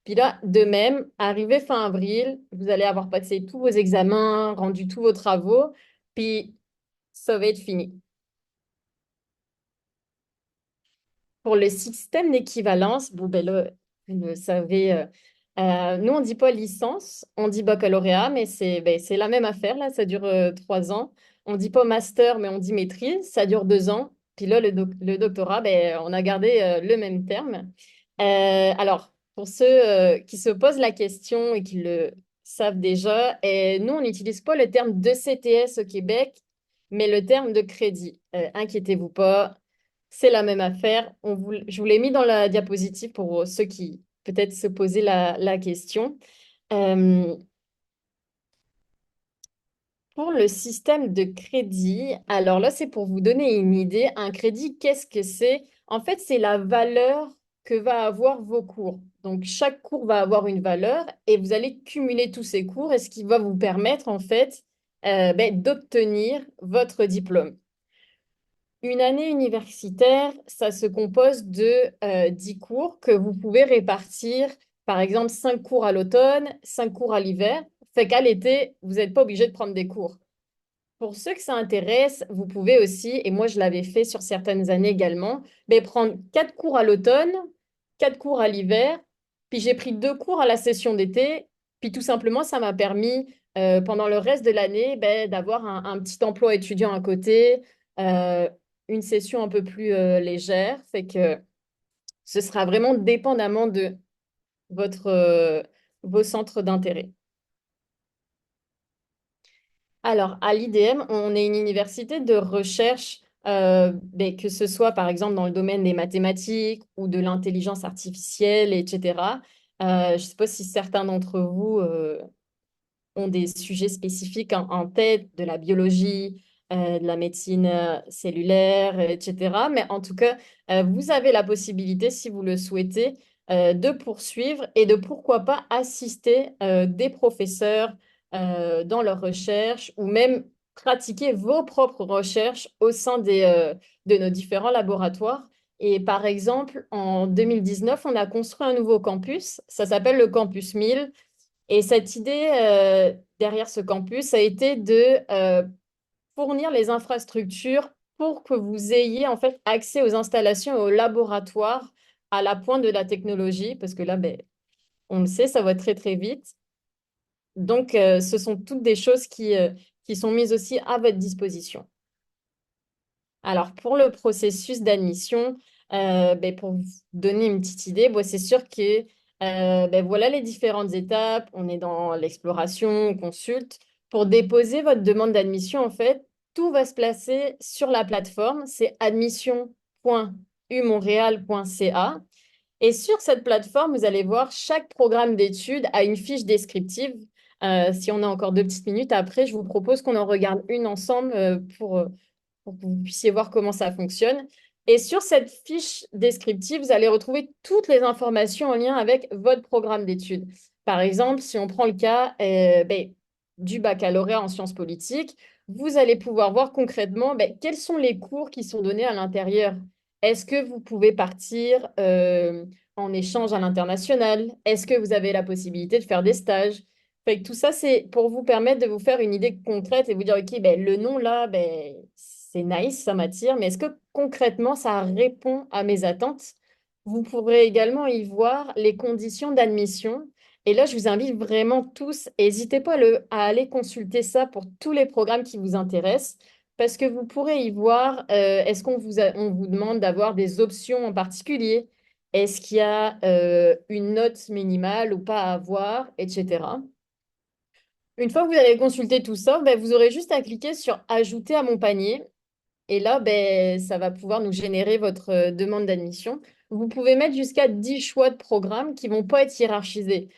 Puis là, de même, arrivé fin avril, vous allez avoir passé tous vos examens, rendu tous vos travaux, puis ça va être fini. Pour le système d'équivalence, bon, là, vous le savez, nous, on ne dit pas licence, on dit baccalauréat, mais c'est la même affaire, là, ça dure 3 ans. On ne dit pas master, mais on dit maîtrise, ça dure 2 ans. Puis là, le doctorat, on a gardé le même terme. Alors, pour ceux qui se posent la question et qui le savent déjà, nous, on n'utilise pas le terme de CTS au Québec, mais le terme de crédit. Inquiétez-vous pas, c'est la même affaire. Je vous l'ai mis dans la diapositive pour ceux qui peut-être se posaient la question. Euh, pour le système de crédit, alors là, c'est pour vous donner une idée. Un crédit, qu'est-ce que c'est? En fait, c'est la valeur que va avoir vos cours. Donc, chaque cours va avoir une valeur et vous allez cumuler tous ces cours et ce qui va vous permettre, en fait, d'obtenir votre diplôme. Une année universitaire, ça se compose de 10 cours que vous pouvez répartir, par exemple, 5 cours à l'automne, 5 cours à l'hiver. Fait qu'à l'été, vous n'êtes pas obligé de prendre des cours. Pour ceux que ça intéresse, vous pouvez aussi, et moi je l'avais fait sur certaines années également, prendre 4 cours à l'automne, 4 cours à l'hiver, puis j'ai pris 2 cours à la session d'été, puis tout simplement ça m'a permis pendant le reste de l'année d'avoir un petit emploi étudiant à côté, euh, une session un peu plus légère, fait que ce sera vraiment dépendamment de votre, vos centres d'intérêt. Alors, à l'IDM, on est une université de recherche, que ce soit par exemple dans le domaine des mathématiques ou de l'intelligence artificielle, etc. Je ne sais pas si certains d'entre vous ont des sujets spécifiques en tête, de la biologie, de la médecine cellulaire, etc. Mais en tout cas, vous avez la possibilité, si vous le souhaitez, de poursuivre et de pourquoi pas assister des professeurs dans leurs recherches ou même pratiquer vos propres recherches au sein de nos différents laboratoires. Et par exemple, en 2019, on a construit un nouveau campus. Ça s'appelle le Campus 1000. Et cette idée derrière ce campus a été de fournir les infrastructures pour que vous ayez en fait accès aux installations et aux laboratoires à la pointe de la technologie, parce que là, on le sait, ça va très très vite. Donc, ce sont toutes des choses qui sont mises aussi à votre disposition. Alors, pour le processus d'admission, pour vous donner une petite idée, c'est sûr que voilà les différentes étapes. On est dans l'exploration, on consulte. Pour déposer votre demande d'admission, en fait, tout va se placer sur la plateforme. C'est admission.umontréal.ca. Et sur cette plateforme, vous allez voir chaque programme d'études a une fiche descriptive. Si on a encore 2 petites minutes après, je vous propose qu'on en regarde une ensemble pour que vous puissiez voir comment ça fonctionne. Et sur cette fiche descriptive, vous allez retrouver toutes les informations en lien avec votre programme d'études. Par exemple, si on prend le cas du baccalauréat en sciences politiques, vous allez pouvoir voir concrètement quels sont les cours qui sont donnés à l'intérieur. Est-ce que vous pouvez partir en échange à l'international? Est-ce que vous avez la possibilité de faire des stages? Fait que tout ça, c'est pour vous permettre de vous faire une idée concrète et vous dire, OK, le nom là, c'est nice, ça m'attire, mais est-ce que concrètement, ça répond à mes attentes? Vous pourrez également y voir les conditions d'admission. Et là, je vous invite vraiment tous, n'hésitez pas à aller consulter ça pour tous les programmes qui vous intéressent, parce que vous pourrez y voir, est-ce on vous demande d'avoir des options en particulier? Est-ce qu'il y a une note minimale ou pas à avoir, etc. Une fois que vous avez consulté tout ça, vous aurez juste à cliquer sur Ajouter à mon panier. Et là, ça va pouvoir nous générer votre demande d'admission. Vous pouvez mettre jusqu'à 10 choix de programmes qui ne vont pas être hiérarchisés.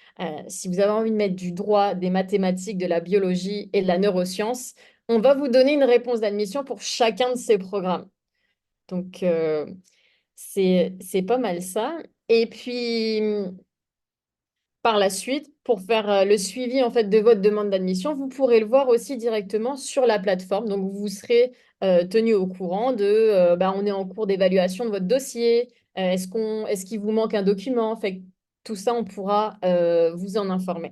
Si vous avez envie de mettre du droit, des mathématiques, de la biologie et de la neuroscience, on va vous donner une réponse d'admission pour chacun de ces programmes. Donc, c'est pas mal ça. Et puis, par la suite, pour faire le suivi en fait de votre demande d'admission, vous pourrez le voir aussi directement sur la plateforme. Donc, vous serez tenu au courant de on est en cours d'évaluation de votre dossier. Est-ce qu'il vous manque un document? Fait que tout ça, on pourra vous en informer.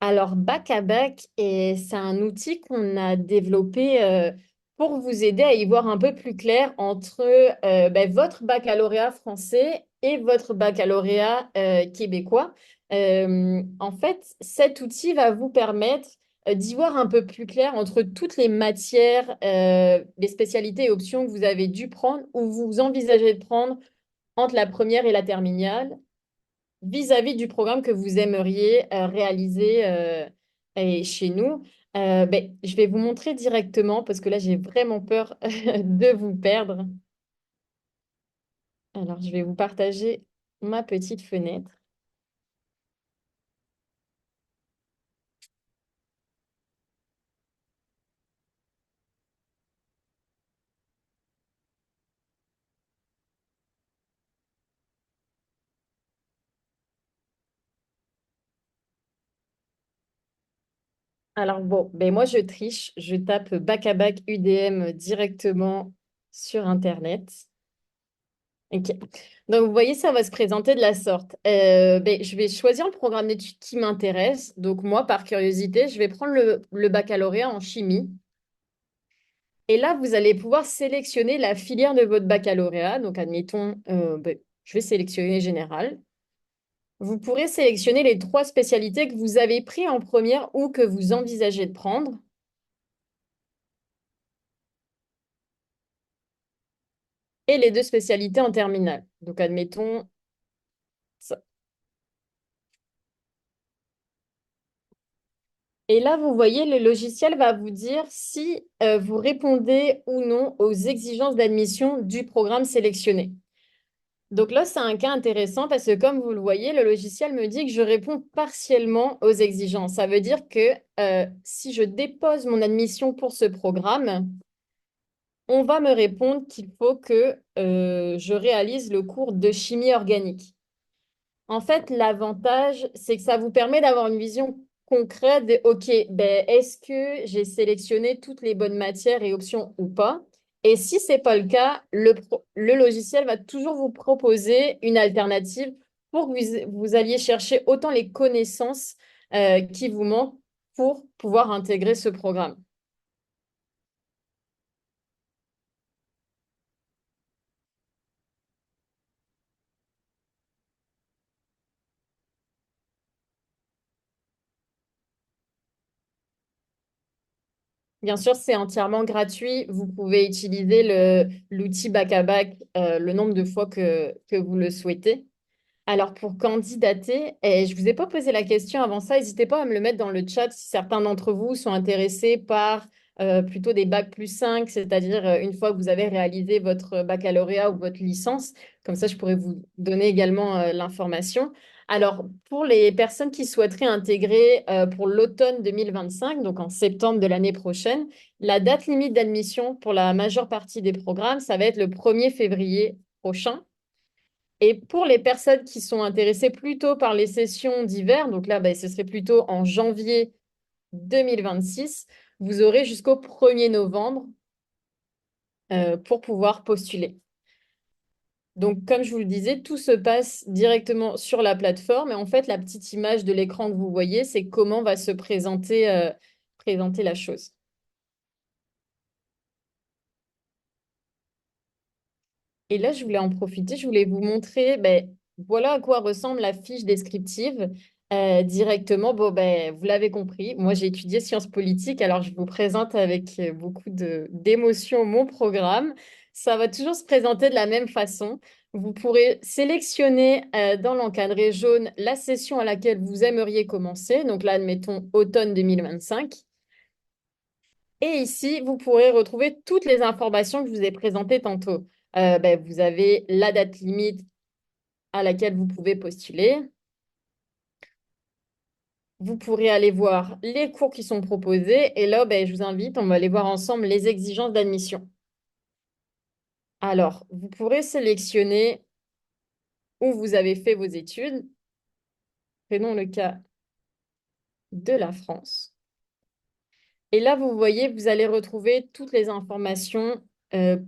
Alors, Bac à Bac, c'est un outil qu'on a développé pour vous aider à y voir un peu plus clair entre votre baccalauréat français et votre baccalauréat québécois. En fait, cet outil va vous permettre d'y voir un peu plus clair entre toutes les matières, les spécialités et options que vous avez dû prendre ou vous envisagez de prendre entre la première et la terminale vis-à-vis du programme que vous aimeriez réaliser et chez nous. Je vais vous montrer directement parce que là, j'ai vraiment peur de vous perdre. Alors, je vais vous partager ma petite fenêtre. Alors bon, ben moi je triche, je tape bac à bac UDM directement sur Internet. Ok. Donc vous voyez, ça va se présenter de la sorte. Ben, je vais choisir le programme d'études qui m'intéresse. Donc moi, par curiosité, je vais prendre le baccalauréat en chimie. Et là, vous allez pouvoir sélectionner la filière de votre baccalauréat. Donc admettons, ben, je vais sélectionner général. Vous pourrez sélectionner les 3 spécialités que vous avez pris en première ou que vous envisagez de prendre. Et les 2 spécialités en terminale. Donc, admettons ça. Et là, vous voyez, le logiciel va vous dire si vous répondez ou non aux exigences d'admission du programme sélectionné. Donc là, c'est un cas intéressant parce que comme vous le voyez, le logiciel me dit que je réponds partiellement aux exigences. Ça veut dire que si je dépose mon admission pour ce programme, on va me répondre qu'il faut que je réalise le cours de chimie organique. En fait, l'avantage, c'est que ça vous permet d'avoir une vision concrète de, OK, ben, est-ce que j'ai sélectionné toutes les bonnes matières et options ou pas? Et si ce n'est pas le cas, le logiciel va toujours vous proposer une alternative pour que vous alliez chercher autant les connaissances qui vous manquent pour pouvoir intégrer ce programme. Bien sûr, c'est entièrement gratuit. Vous pouvez utiliser l'outil bac à bac le nombre de fois que vous le souhaitez. Alors, pour candidater, et je ne vous ai pas posé la question avant ça, n'hésitez pas à me le mettre dans le chat si certains d'entre vous sont intéressés par plutôt des bac plus 5, c'est-à-dire une fois que vous avez réalisé votre baccalauréat ou votre licence. Comme ça, je pourrais vous donner également l'information. Alors, pour les personnes qui souhaiteraient intégrer pour l'automne 2025, donc en septembre de l'année prochaine, la date limite d'admission pour la majeure partie des programmes, ça va être le 1er février prochain. Et pour les personnes qui sont intéressées plutôt par les sessions d'hiver, donc là, ben, ce serait plutôt en janvier 2026, vous aurez jusqu'au 1er novembre pour pouvoir postuler. Donc, comme je vous le disais, tout se passe directement sur la plateforme. Et en fait, la petite image de l'écran que vous voyez, c'est comment va se présenter la chose. Et là, je voulais en profiter, je voulais vous montrer, ben, voilà à quoi ressemble la fiche descriptive directement. Bon, ben, vous l'avez compris, moi j'ai étudié sciences politiques, alors je vous présente avec beaucoup d'émotion mon programme. Ça va toujours se présenter de la même façon. Vous pourrez sélectionner dans l'encadré jaune la session à laquelle vous aimeriez commencer. Donc là, admettons automne 2025. Et ici, vous pourrez retrouver toutes les informations que je vous ai présentées tantôt. Ben, vous avez la date limite à laquelle vous pouvez postuler. Vous pourrez aller voir les cours qui sont proposés. Et là, ben, je vous invite, on va aller voir ensemble les exigences d'admission. Alors, vous pourrez sélectionner où vous avez fait vos études. Prenons le cas de la France. Et là, vous voyez, vous allez retrouver toutes les informations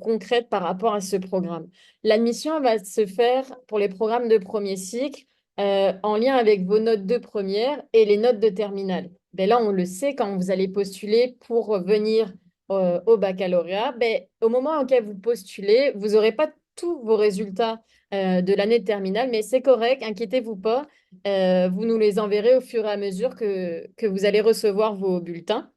concrètes par rapport à ce programme. L'admission va se faire pour les programmes de premier cycle en lien avec vos notes de première et les notes de terminale. Ben là, on le sait, quand vous allez postuler pour venir au baccalauréat, ben, au moment auquel vous postulez, vous n'aurez pas tous vos résultats de l'année de terminale, mais c'est correct, inquiétez-vous pas. Vous nous les enverrez au fur et à mesure que vous allez recevoir vos bulletins.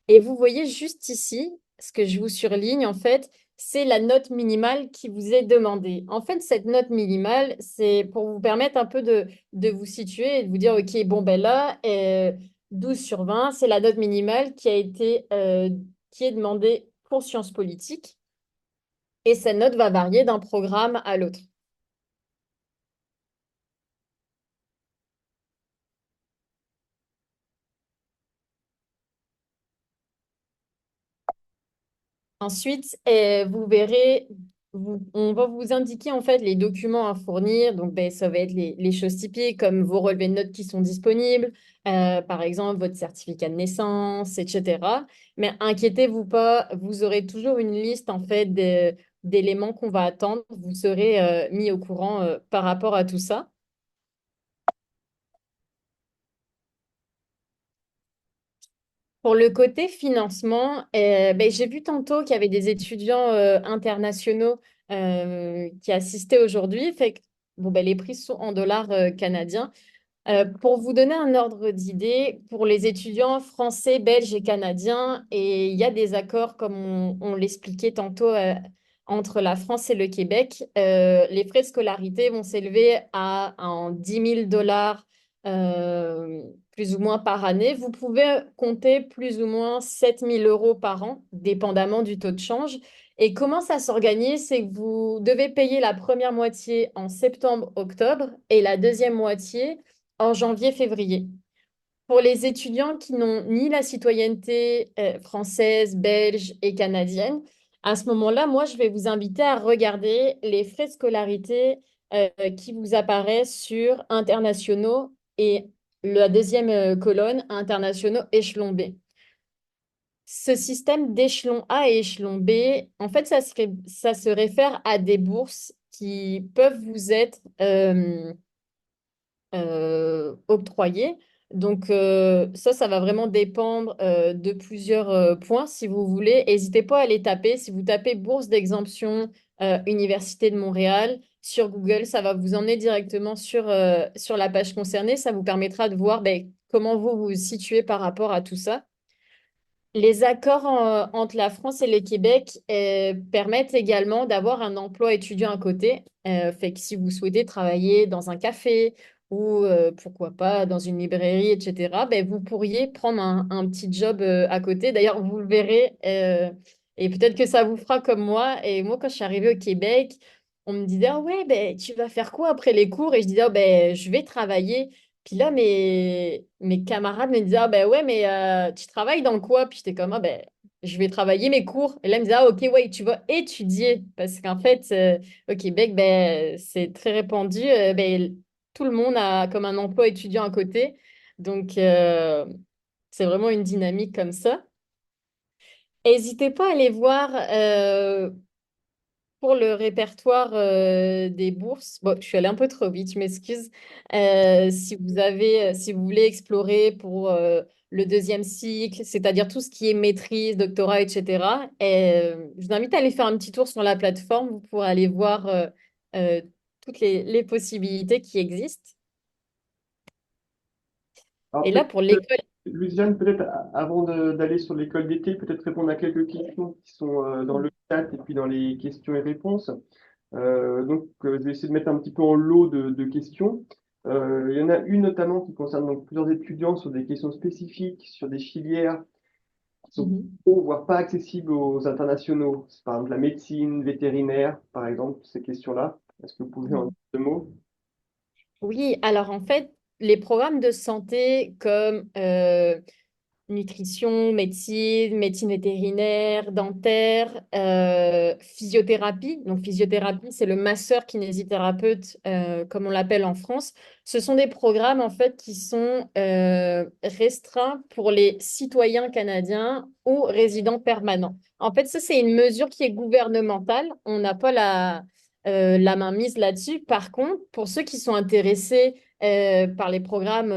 Et vous voyez juste ici, ce que je vous surligne, en fait, c'est la note minimale qui vous est demandée. En fait, cette note minimale, c'est pour vous permettre un peu de vous situer et de vous dire, OK, bon, ben là, 12 sur 20, c'est la note minimale qui est demandée pour sciences politiques. Et cette note va varier d'un programme à l'autre. Ensuite, vous verrez on va vous indiquer en fait les documents à fournir. Donc, ben, ça va être les choses typiques comme vos relevés de notes qui sont disponibles, par exemple votre certificat de naissance, etc. Mais inquiétez-vous pas, vous aurez toujours une liste en fait d'éléments qu'on va attendre. Vous serez mis au courant par rapport à tout ça. Pour le côté financement, ben, j'ai vu tantôt qu'il y avait des étudiants internationaux qui assistaient aujourd'hui. Fait que, bon, ben, les prix sont en dollars canadiens. Pour vous donner un ordre d'idée, pour les étudiants français, belges et canadiens, et il y a des accords, comme on l'expliquait tantôt, entre la France et le Québec. Les frais de scolarité vont s'élever en 10 000 $ plus ou moins par année. Vous pouvez compter plus ou moins 7 000 € par an, dépendamment du taux de change. Et comment ça s'organise? C'est que vous devez payer la première moitié en septembre-octobre et la deuxième moitié en janvier-février. Pour les étudiants qui n'ont ni la citoyenneté française, belge et canadienne, à ce moment-là, moi, je vais vous inviter à regarder les frais de scolarité qui vous apparaissent sur internationaux et la deuxième colonne, internationaux échelon B. Ce système d'échelon A et échelon B, en fait, ça se réfère à des bourses qui peuvent vous être octroyés. Donc ça va vraiment dépendre de plusieurs points. Si vous voulez, n'hésitez pas à les taper. Si vous tapez bourse d'exemption Université de Montréal sur Google, ça va vous emmener directement sur la page concernée. Ça vous permettra de voir ben, comment vous vous situez par rapport à tout ça. Les accords entre la France et le Québec permettent également d'avoir un emploi étudiant à côté. Fait que si vous souhaitez travailler dans un café ou pourquoi pas dans une librairie, etc., ben, vous pourriez prendre un petit job à côté. D'ailleurs, vous le verrez et peut-être que ça vous fera comme moi. Et moi, quand je suis arrivée au Québec, on me disait, ah ouais, ben, tu vas faire quoi après les cours? Et je disais, oh, ben, je vais travailler. Puis là, mes camarades me disaient, ah ben ouais, mais tu travailles dans quoi? Puis j'étais comme, ah ben, je vais travailler mes cours. Et là, ils me disaient, ah ok, ouais, tu vas étudier. Parce qu'en fait, au Québec, ben, c'est très répandu. Ben, tout le monde a comme un emploi étudiant à côté. Donc, c'est vraiment une dynamique comme ça. N'hésitez pas à aller voir pour le répertoire des bourses. Bon, je suis allée un peu trop vite, je m'excuse. Si vous voulez explorer pour le deuxième cycle, c'est-à-dire tout ce qui est maîtrise, doctorat, etc., je vous invite à aller faire un petit tour sur la plateforme. Vous pourrez aller voir euh, toutes les possibilités qui existent. Alors, Et là, pour l'école. Louisiane, peut-être avant d'aller sur l'école d'été, peut-être répondre à quelques questions qui sont dans le chat et puis dans les questions et réponses. Je vais essayer de mettre un petit peu en lot de questions. Il y en a une notamment qui concerne donc plusieurs étudiants sur des questions spécifiques, sur des filières qui sont Mhm. trop, voire pas accessibles aux internationaux. C'est par exemple la médecine, vétérinaire, par exemple, ces questions-là. Est-ce que vous pouvez en dire deux mots? Oui, alors en fait, les programmes de santé comme nutrition, médecine, médecine vétérinaire, dentaire, physiothérapie. Donc, physiothérapie, c'est le masseur-kinésithérapeute, comme on l'appelle en France. Ce sont des programmes, en fait, qui sont restreints pour les citoyens canadiens ou résidents permanents. En fait, ça, c'est une mesure qui est gouvernementale. On n'a pas la main mise là-dessus. Par contre, pour ceux qui sont intéressés par les programmes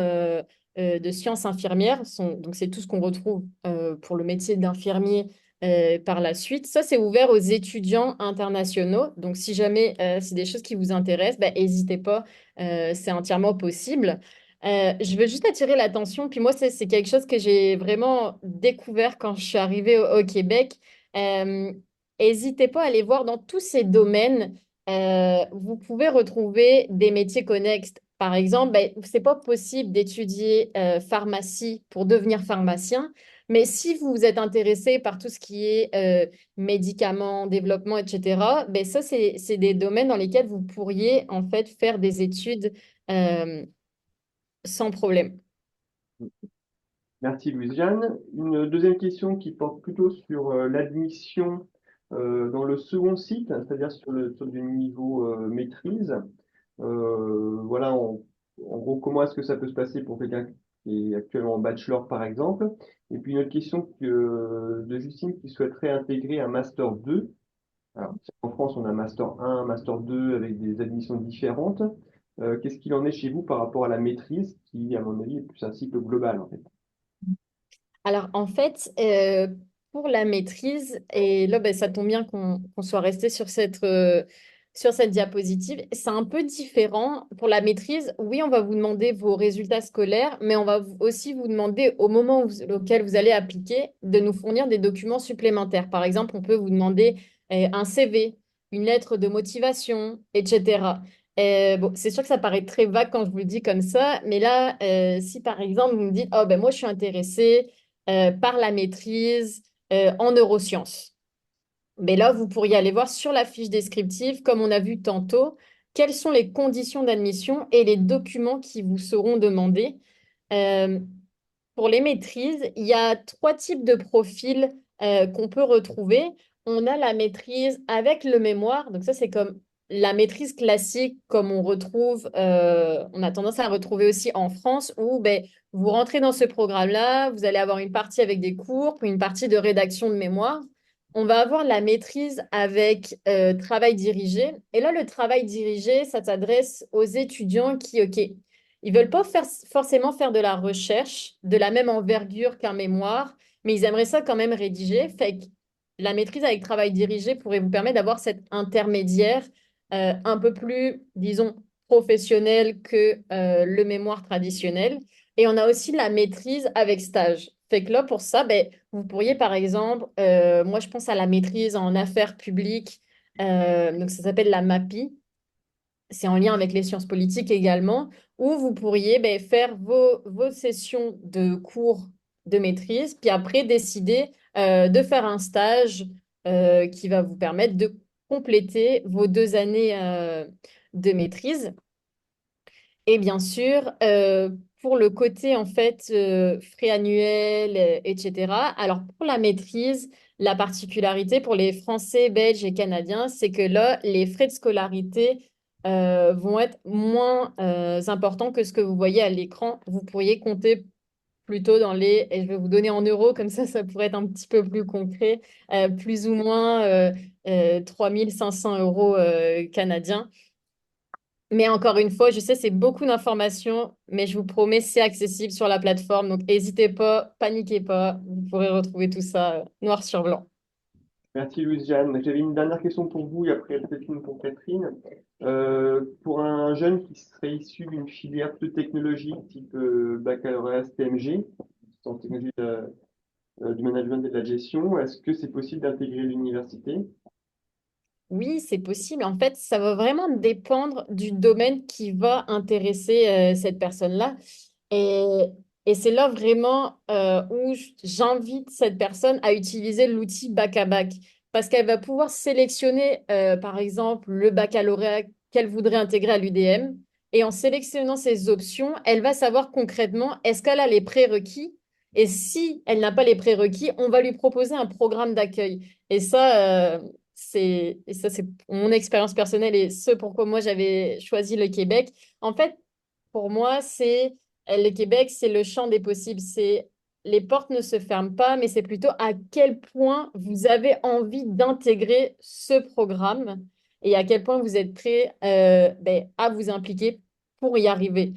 de sciences infirmières. Donc, c'est tout ce qu'on retrouve pour le métier d'infirmier par la suite. Ça, c'est ouvert aux étudiants internationaux. Donc, si jamais c'est des choses qui vous intéressent, bah, n'hésitez pas, c'est entièrement possible. Je veux juste attirer l'attention, puis moi, c'est quelque chose que j'ai vraiment découvert quand je suis arrivée au Québec. Euh, N'hésitez pas à aller voir dans tous ces domaines. Vous pouvez retrouver des métiers connexes. Par exemple, ben, c'est pas possible d'étudier pharmacie pour devenir pharmacien, mais si vous êtes intéressé par tout ce qui est médicaments, développement, etc., ben ça, c'est des domaines dans lesquels vous pourriez en fait faire des études euh, sans problème. Merci Louise-Jeanne. Une deuxième question qui porte plutôt sur l'admission Dans le second site, c'est-à-dire sur du niveau maîtrise, voilà, en gros, comment est-ce que ça peut se passer pour quelqu'un qui est actuellement en bachelor, par exemple? Et puis une autre question de Justine qui souhaiterait intégrer un master 2. Alors, en France, on a un master 1, un master 2 avec des admissions différentes. Qu'est-ce qu'il en est chez vous par rapport à la maîtrise, qui, à mon avis, est plus un cycle global, en fait? Alors, en fait, pour la maîtrise, et là, ben, ça tombe bien qu'on soit resté sur cette diapositive, c'est un peu différent. Pour la maîtrise, oui, on va vous demander vos résultats scolaires, mais on va aussi vous demander, au moment auquel vous allez appliquer, de nous fournir des documents supplémentaires. Par exemple, on peut vous demander un CV, une lettre de motivation, etc. Bon, c'est sûr que ça paraît très vague quand je vous le dis comme ça, mais là, si par exemple vous me dites, oh ben moi je suis intéressée par la maîtrise en neurosciences. Mais là, vous pourriez aller voir sur la fiche descriptive, comme on a vu tantôt, quelles sont les conditions d'admission et les documents qui vous seront demandés. Euh, pour les maîtrises, il y a trois types de profils qu'on peut retrouver. On a la maîtrise avec le mémoire. Donc ça, c'est comme la maîtrise classique, comme on a tendance à retrouver aussi en France, où ben, vous rentrez dans ce programme-là, vous allez avoir une partie avec des cours, puis une partie de rédaction de mémoire. On va avoir la maîtrise avec travail dirigé. Et là, le travail dirigé, ça s'adresse aux étudiants qui, OK, ils veulent pas forcément faire de la recherche de la même envergure qu'un mémoire, mais ils aimeraient ça quand même rédiger. Fait que la maîtrise avec travail dirigé pourrait vous permettre d'avoir cet intermédiaire un peu plus, disons, professionnel que le mémoire traditionnel. Et on a aussi la maîtrise avec stage. Fait que là, pour ça, ben, vous pourriez, par exemple, moi, je pense à la maîtrise en affaires publiques, donc ça s'appelle la MAPI. C'est en lien avec les sciences politiques également, où vous pourriez ben, faire vos sessions de cours de maîtrise, puis après décider de faire un stage qui va vous permettre de compléter vos 2 années de maîtrise. Et bien sûr, pour le côté en fait frais annuels, etc. Alors pour la maîtrise, la particularité pour les Français, Belges et Canadiens, c'est que là, les frais de scolarité vont être moins importants que ce que vous voyez à l'écran. Vous pourriez compter plutôt et je vais vous donner en euros, comme ça pourrait être un petit peu plus concret, plus ou moins 3 500 euros canadiens. Mais encore une fois, je sais, c'est beaucoup d'informations, mais je vous promets, c'est accessible sur la plateforme. Donc, n'hésitez pas, paniquez pas. Vous pourrez retrouver tout ça noir sur blanc. Merci Louise-Jeanne. J'avais une dernière question pour vous et après peut-être une pour Catherine. Pour un jeune qui serait issu d'une filière plus technologique, type baccalauréat STMG, en technologie du management et de la gestion, est-ce que c'est possible d'intégrer l'université? Oui, c'est possible. En fait, ça va vraiment dépendre du domaine qui va intéresser cette personne-là. Et, et c'est là vraiment où j'invite cette personne à utiliser l'outil bac à bac. Parce qu'elle va pouvoir sélectionner, par exemple, le baccalauréat qu'elle voudrait intégrer à l'UDM. Et en sélectionnant ces options, elle va savoir concrètement est-ce qu'elle a les prérequis. Et si elle n'a pas les prérequis, on va lui proposer un programme d'accueil. Et ça, c'est mon expérience personnelle et ce pourquoi moi j'avais choisi le Québec. En fait, pour moi, le Québec, c'est le champ des possibles. C'est les portes ne se ferment pas, mais c'est plutôt à quel point vous avez envie d'intégrer ce programme et à quel point vous êtes prêt ben, à vous impliquer pour y arriver.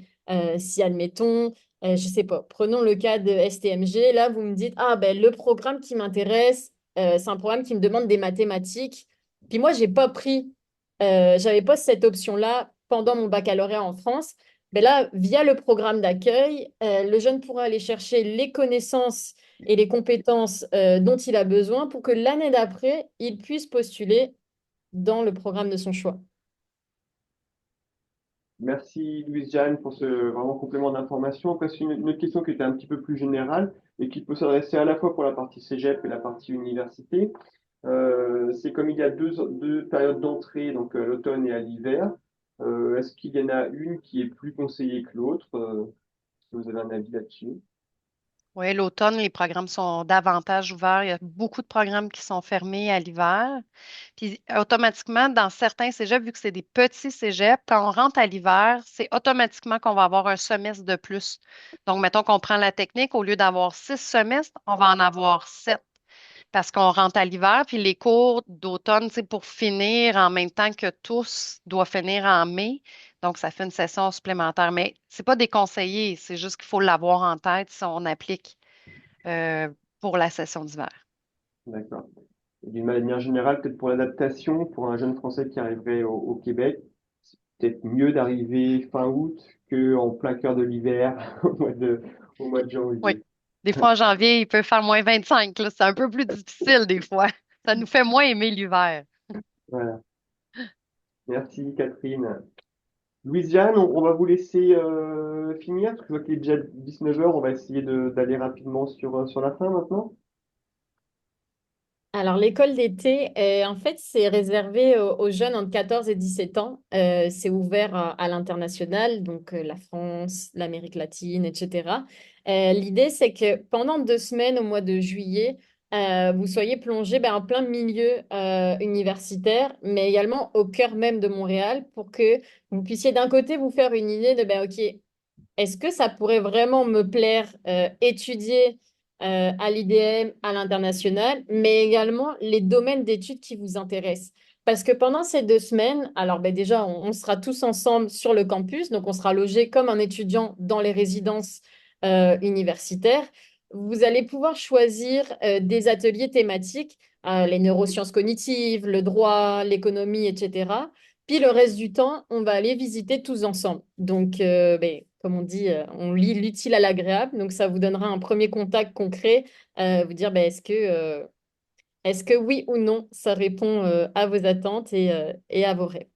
Si admettons, je sais pas, prenons le cas de STMG, là vous me dites, ah ben le programme qui m'intéresse, c'est un programme qui me demande des mathématiques. Puis moi, j'avais pas cette option-là pendant mon baccalauréat en France. Mais là, via le programme d'accueil, le jeune pourra aller chercher les connaissances et les compétences dont il a besoin pour que l'année d'après, il puisse postuler dans le programme de son choix. Merci Louise-Jeanne pour ce vraiment complément d'information. Après, c'est une autre question qui était un petit peu plus générale et qui peut s'adresser à la fois pour la partie cégep et la partie université. C'est comme il y a deux périodes d'entrée, donc l'automne et à l'hiver. Est-ce qu'il y en a une qui est plus conseillée que l'autre? Est-ce que vous avez un avis là-dessus? Oui, l'automne, les programmes sont davantage ouverts. Il y a beaucoup de programmes qui sont fermés à l'hiver. Puis automatiquement, dans certains cégeps, vu que c'est des petits cégeps, quand on rentre à l'hiver, c'est automatiquement qu'on va avoir un semestre de plus. Donc, mettons qu'on prend la technique, au lieu d'avoir 6 semestres, on va en avoir 7 parce qu'on rentre à l'hiver. Puis les cours d'automne, c'est pour finir en même temps que tous doivent finir en mai. Donc, ça fait une session supplémentaire. Mais c'est pas déconseillé, c'est juste qu'il faut l'avoir en tête si on applique euh, pour la session d'hiver. D'accord. Et d'une manière générale, peut-être pour l'adaptation, pour un jeune Français qui arriverait au Québec, c'est peut-être mieux d'arriver fin août qu'en plein cœur de l'hiver, au mois de Oui. janvier. Des fois, en janvier, il peut faire -25 là. C'est un peu plus difficile des fois. Ça nous fait moins aimer l'hiver. Voilà. Merci, Catherine. Louise-Jeanne, on va vous laisser finir, parce que je vois qu'il est déjà 19 heures. On va essayer d'aller rapidement sur la fin maintenant. Alors, l'école d'été, en fait, c'est réservé aux jeunes entre 14 et 17 ans. C'est ouvert à l'international, donc la France, l'Amérique latine, etc. L'idée, c'est que pendant 2 semaines au mois de juillet, vous soyez plongé en plein milieu universitaire, mais également au cœur même de Montréal, pour que vous puissiez d'un côté vous faire une idée de, OK, est-ce que ça pourrait vraiment me plaire étudier à l'IDM, à l'international, mais également les domaines d'études qui vous intéressent? Parce que pendant ces 2 semaines, alors déjà, on sera tous ensemble sur le campus, donc on sera logé comme un étudiant dans les résidences universitaires. Vous allez pouvoir choisir des ateliers thématiques, les neurosciences cognitives, le droit, l'économie, etc. Puis le reste du temps, on va aller visiter tous ensemble. Donc, comme on dit, on lie l'utile à l'agréable. Donc, ça vous donnera un premier contact concret, vous dire est-ce que oui ou non, ça répond à vos attentes et à vos rêves.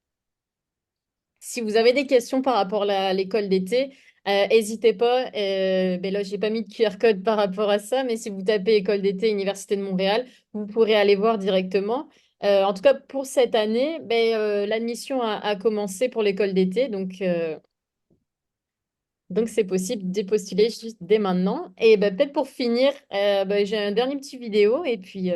Si vous avez des questions par rapport à l'école d'été, n'hésitez pas. Là, j'ai pas mis de QR code par rapport à ça, mais si vous tapez école d'été Université de Montréal, vous pourrez aller voir directement. En tout cas, pour cette année, l'admission a commencé pour l'école d'été, donc c'est possible de postuler juste dès maintenant. Et peut-être pour finir, j'ai un dernier petit vidéo et puis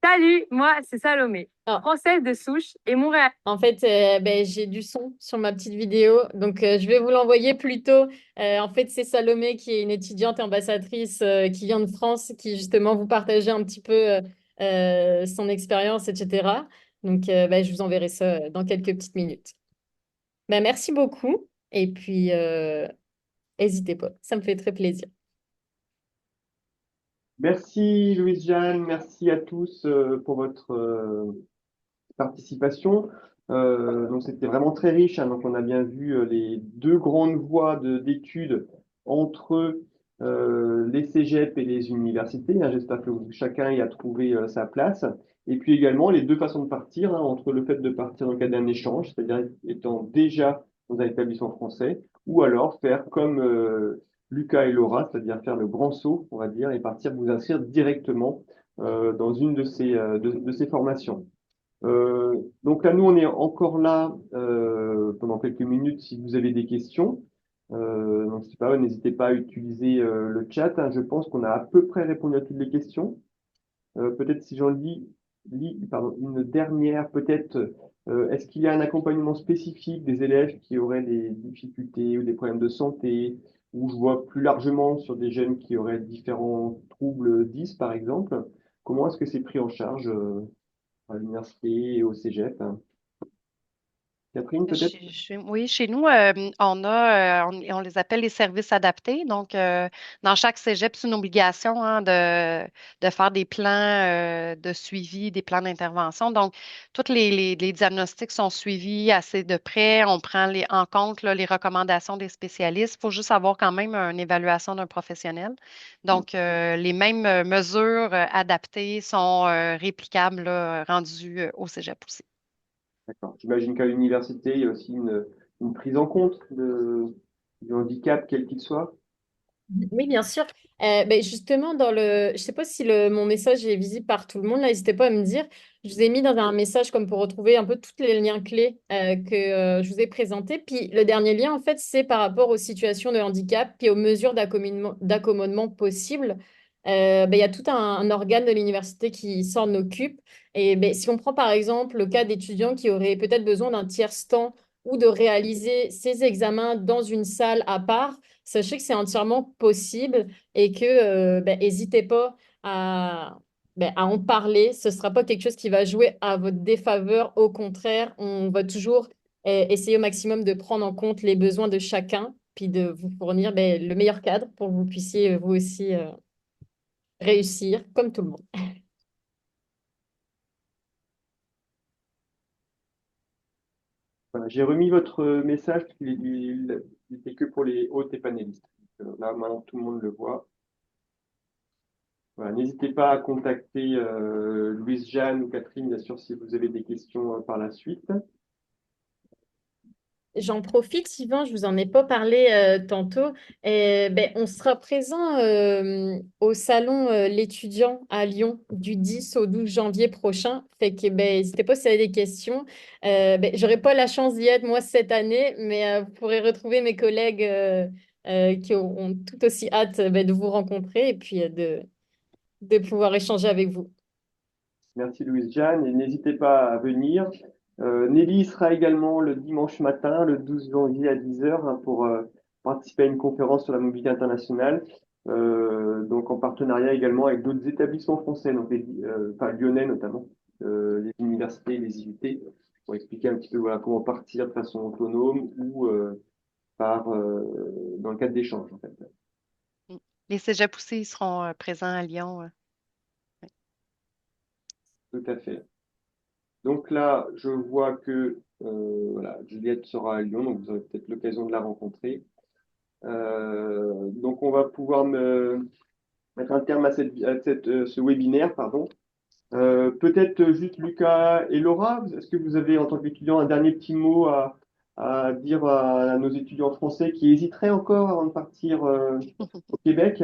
Salut, moi c'est Salomé, française de souche et Montréal. En fait, j'ai du son sur ma petite vidéo, donc je vais vous l'envoyer plus tôt. En fait, c'est Salomé qui est une étudiante et ambassadrice qui vient de France, qui justement vous partageait un petit peu son expérience, etc. Donc, je vous enverrai ça dans quelques petites minutes. Merci beaucoup et puis n'hésitez pas, ça me fait très plaisir. Merci, Louise-Jeanne. Merci à tous pour votre participation. Donc c'était vraiment très riche, hein. Donc on a bien vu les deux grandes voies d'études entre les cégeps et les universités, hein. J'espère que chacun y a trouvé sa place. Et puis également les deux façons de partir, hein, entre le fait de partir dans le cadre d'un échange, c'est-à-dire étant déjà dans un établissement français, ou alors faire comme Lucas et Laura, c'est-à-dire faire le grand saut, on va dire, et partir vous inscrire directement dans une de ces formations. Donc là, nous, on est encore là pendant quelques minutes si vous avez des questions. Donc, c'est pas, n'hésitez pas à utiliser le chat, hein. Je pense qu'on a à peu près répondu à toutes les questions. Peut-être si j'en pardon, une dernière, peut-être, est-ce qu'il y a un accompagnement spécifique des élèves qui auraient des difficultés ou des problèmes de santé, ou je vois plus largement sur des jeunes qui auraient différents troubles 10, par exemple. Comment est-ce que c'est pris en charge à l'université et au cégep, hein? Catherine, peut-être? Oui, chez nous, on les appelle les services adaptés. Donc, dans chaque cégep, c'est une obligation, hein, de faire des plans de suivi, des plans d'intervention. Donc, tous les diagnostics sont suivis assez de près. On prend en compte là, les recommandations des spécialistes. Il faut juste avoir quand même une évaluation d'un professionnel. Donc, les mêmes mesures adaptées sont réplicables là, rendues au cégep aussi. D'accord. J'imagine qu'à l'université, il y a aussi une prise en compte du handicap, quel qu'il soit. Oui, bien sûr. Justement, je sais pas si mon message est visible par tout le monde, là, n'hésitez pas à me dire. Je vous ai mis dans un message comme pour retrouver un peu tous les liens clés que je vous ai présentés. Puis le dernier lien, en fait, c'est par rapport aux situations de handicap puis aux mesures d'accommodement possibles. Il y a tout un organe de l'université qui s'en occupe. Et si on prend par exemple le cas d'étudiants qui auraient peut-être besoin d'un tiers-temps ou de réaliser ces examens dans une salle à part, sachez que c'est entièrement possible et que n'hésitez pas à en parler. Ce ne sera pas quelque chose qui va jouer à votre défaveur. Au contraire, on va toujours essayer au maximum de prendre en compte les besoins de chacun, puis de vous fournir le meilleur cadre pour que vous puissiez vous aussi réussir comme tout le monde. Voilà, j'ai remis votre message, parce qu'il il était que pour les hôtes et panélistes. Là, maintenant, tout le monde le voit. Voilà, n'hésitez pas à contacter Louise, Jeanne ou Catherine, bien sûr, si vous avez des questions par la suite. J'en profite, Sylvain, je vous en ai pas parlé tantôt. On sera présent au salon l'étudiant à Lyon du 10 au 12 janvier prochain. Fait que n'hésitez pas si vous avez des questions. J'aurai pas la chance d'y être moi cette année, mais vous pourrez retrouver mes collègues qui auront tout aussi hâte de vous rencontrer et puis de pouvoir échanger avec vous. Merci Louise Jeanne et n'hésitez pas à venir. Nelly sera également le dimanche matin, le 12 janvier à 10 heures, hein, pour participer à une conférence sur la mobilité internationale, donc en partenariat également avec d'autres établissements français, donc enfin, lyonnais notamment, les universités, les IUT, pour expliquer un petit peu voilà, comment partir de façon autonome ou dans le cadre d'échanges en fait. Mm. Les cégeps aussi ils seront présents à Lyon. Tout à fait. Donc là, je vois que voilà, Juliette sera à Lyon, donc vous aurez peut-être l'occasion de la rencontrer. Donc on va pouvoir mettre un terme à ce webinaire, pardon. Peut-être juste Lucas et Laura, est-ce que vous avez en tant qu'étudiant un dernier petit mot à dire à nos étudiants français qui hésiteraient encore avant de partir au Québec?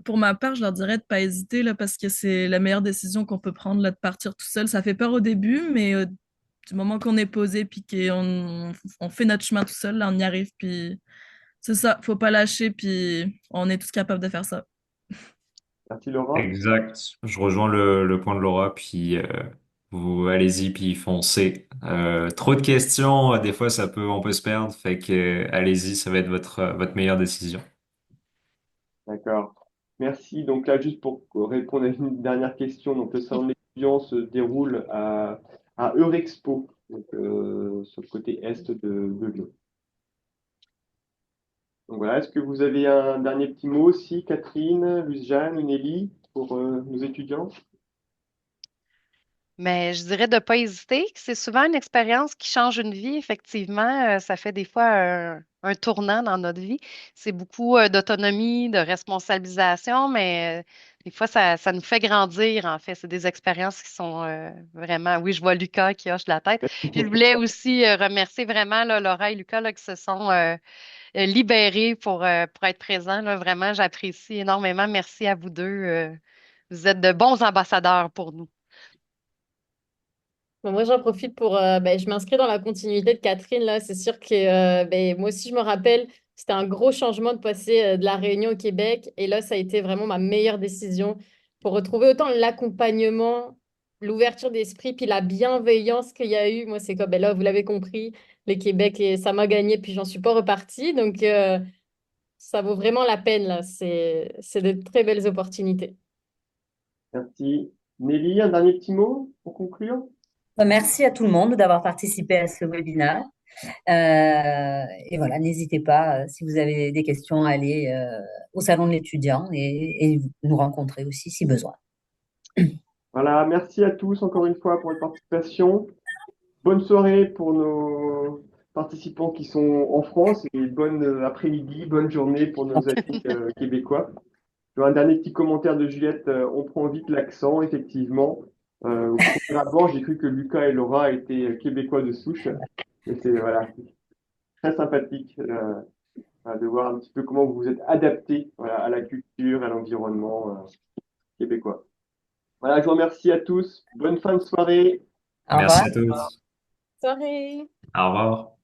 Pour ma part, je leur dirais de pas hésiter là, parce que c'est la meilleure décision qu'on peut prendre là, de partir tout seul. Ça fait peur au début, mais du moment qu'on est posé puis qu'on fait notre chemin tout seul, là, on y arrive. Puis c'est ça, faut pas lâcher, puis on est tous capables de faire ça. Merci Laura. Exact. Je rejoins le point de Laura, puis vous allez-y, puis foncez. Trop de questions, des fois on peut se perdre, fait que allez-y, ça va être votre meilleure décision. D'accord. Merci. Donc là, juste pour répondre à une dernière question, donc le salon d'étudiants se déroule à Eurexpo, donc, sur le côté est de Lyon. Donc voilà, est-ce que vous avez un dernier petit mot aussi, Catherine, Luce-Jeanne, Nelly, pour nos étudiants? Mais je dirais de ne pas hésiter, que c'est souvent une expérience qui change une vie, effectivement. Ça fait des fois un tournant dans notre vie. C'est beaucoup d'autonomie, de responsabilisation, mais des fois, ça nous fait grandir, en fait. C'est des expériences qui sont vraiment... Oui, je vois Lucas qui hoche la tête. Puis je voulais aussi remercier vraiment là, Laura et Lucas là, qui se sont libérés pour être présents. Là. Vraiment, j'apprécie énormément. Merci à vous deux. Vous êtes de bons ambassadeurs pour nous. Bon, moi, j'en profite pour. Je m'inscris dans la continuité de Catherine. Là, c'est sûr que moi aussi, je me rappelle, c'était un gros changement de passer de la Réunion au Québec. Et là, ça a été vraiment ma meilleure décision pour retrouver autant l'accompagnement, l'ouverture d'esprit, puis la bienveillance qu'il y a eu. Moi, c'est comme, là, vous l'avez compris, le Québec, et ça m'a gagné, puis j'en suis pas repartie. Donc, ça vaut vraiment la peine, là. C'est de très belles opportunités. Merci. Nelly, un dernier petit mot pour conclure? Merci à tout le monde d'avoir participé à ce webinaire. Et voilà, n'hésitez pas, si vous avez des questions, à aller au salon de l'étudiant et nous rencontrer aussi si besoin. Voilà, merci à tous encore une fois pour votre participation. Bonne soirée pour nos participants qui sont en France et bonne après-midi, bonne journée pour nos amis québécois. Un dernier petit commentaire de Juliette, on prend vite l'accent, effectivement. Au premier abord, j'ai cru que Lucas et Laura étaient québécois de souche. Et c'est voilà, très sympathique. de voir un petit peu comment vous vous êtes adapté, voilà, à la culture, à l'environnement québécois. Voilà, je vous remercie à tous. Bonne fin de soirée. Au Merci revoir. à tous. Soirée. Au revoir.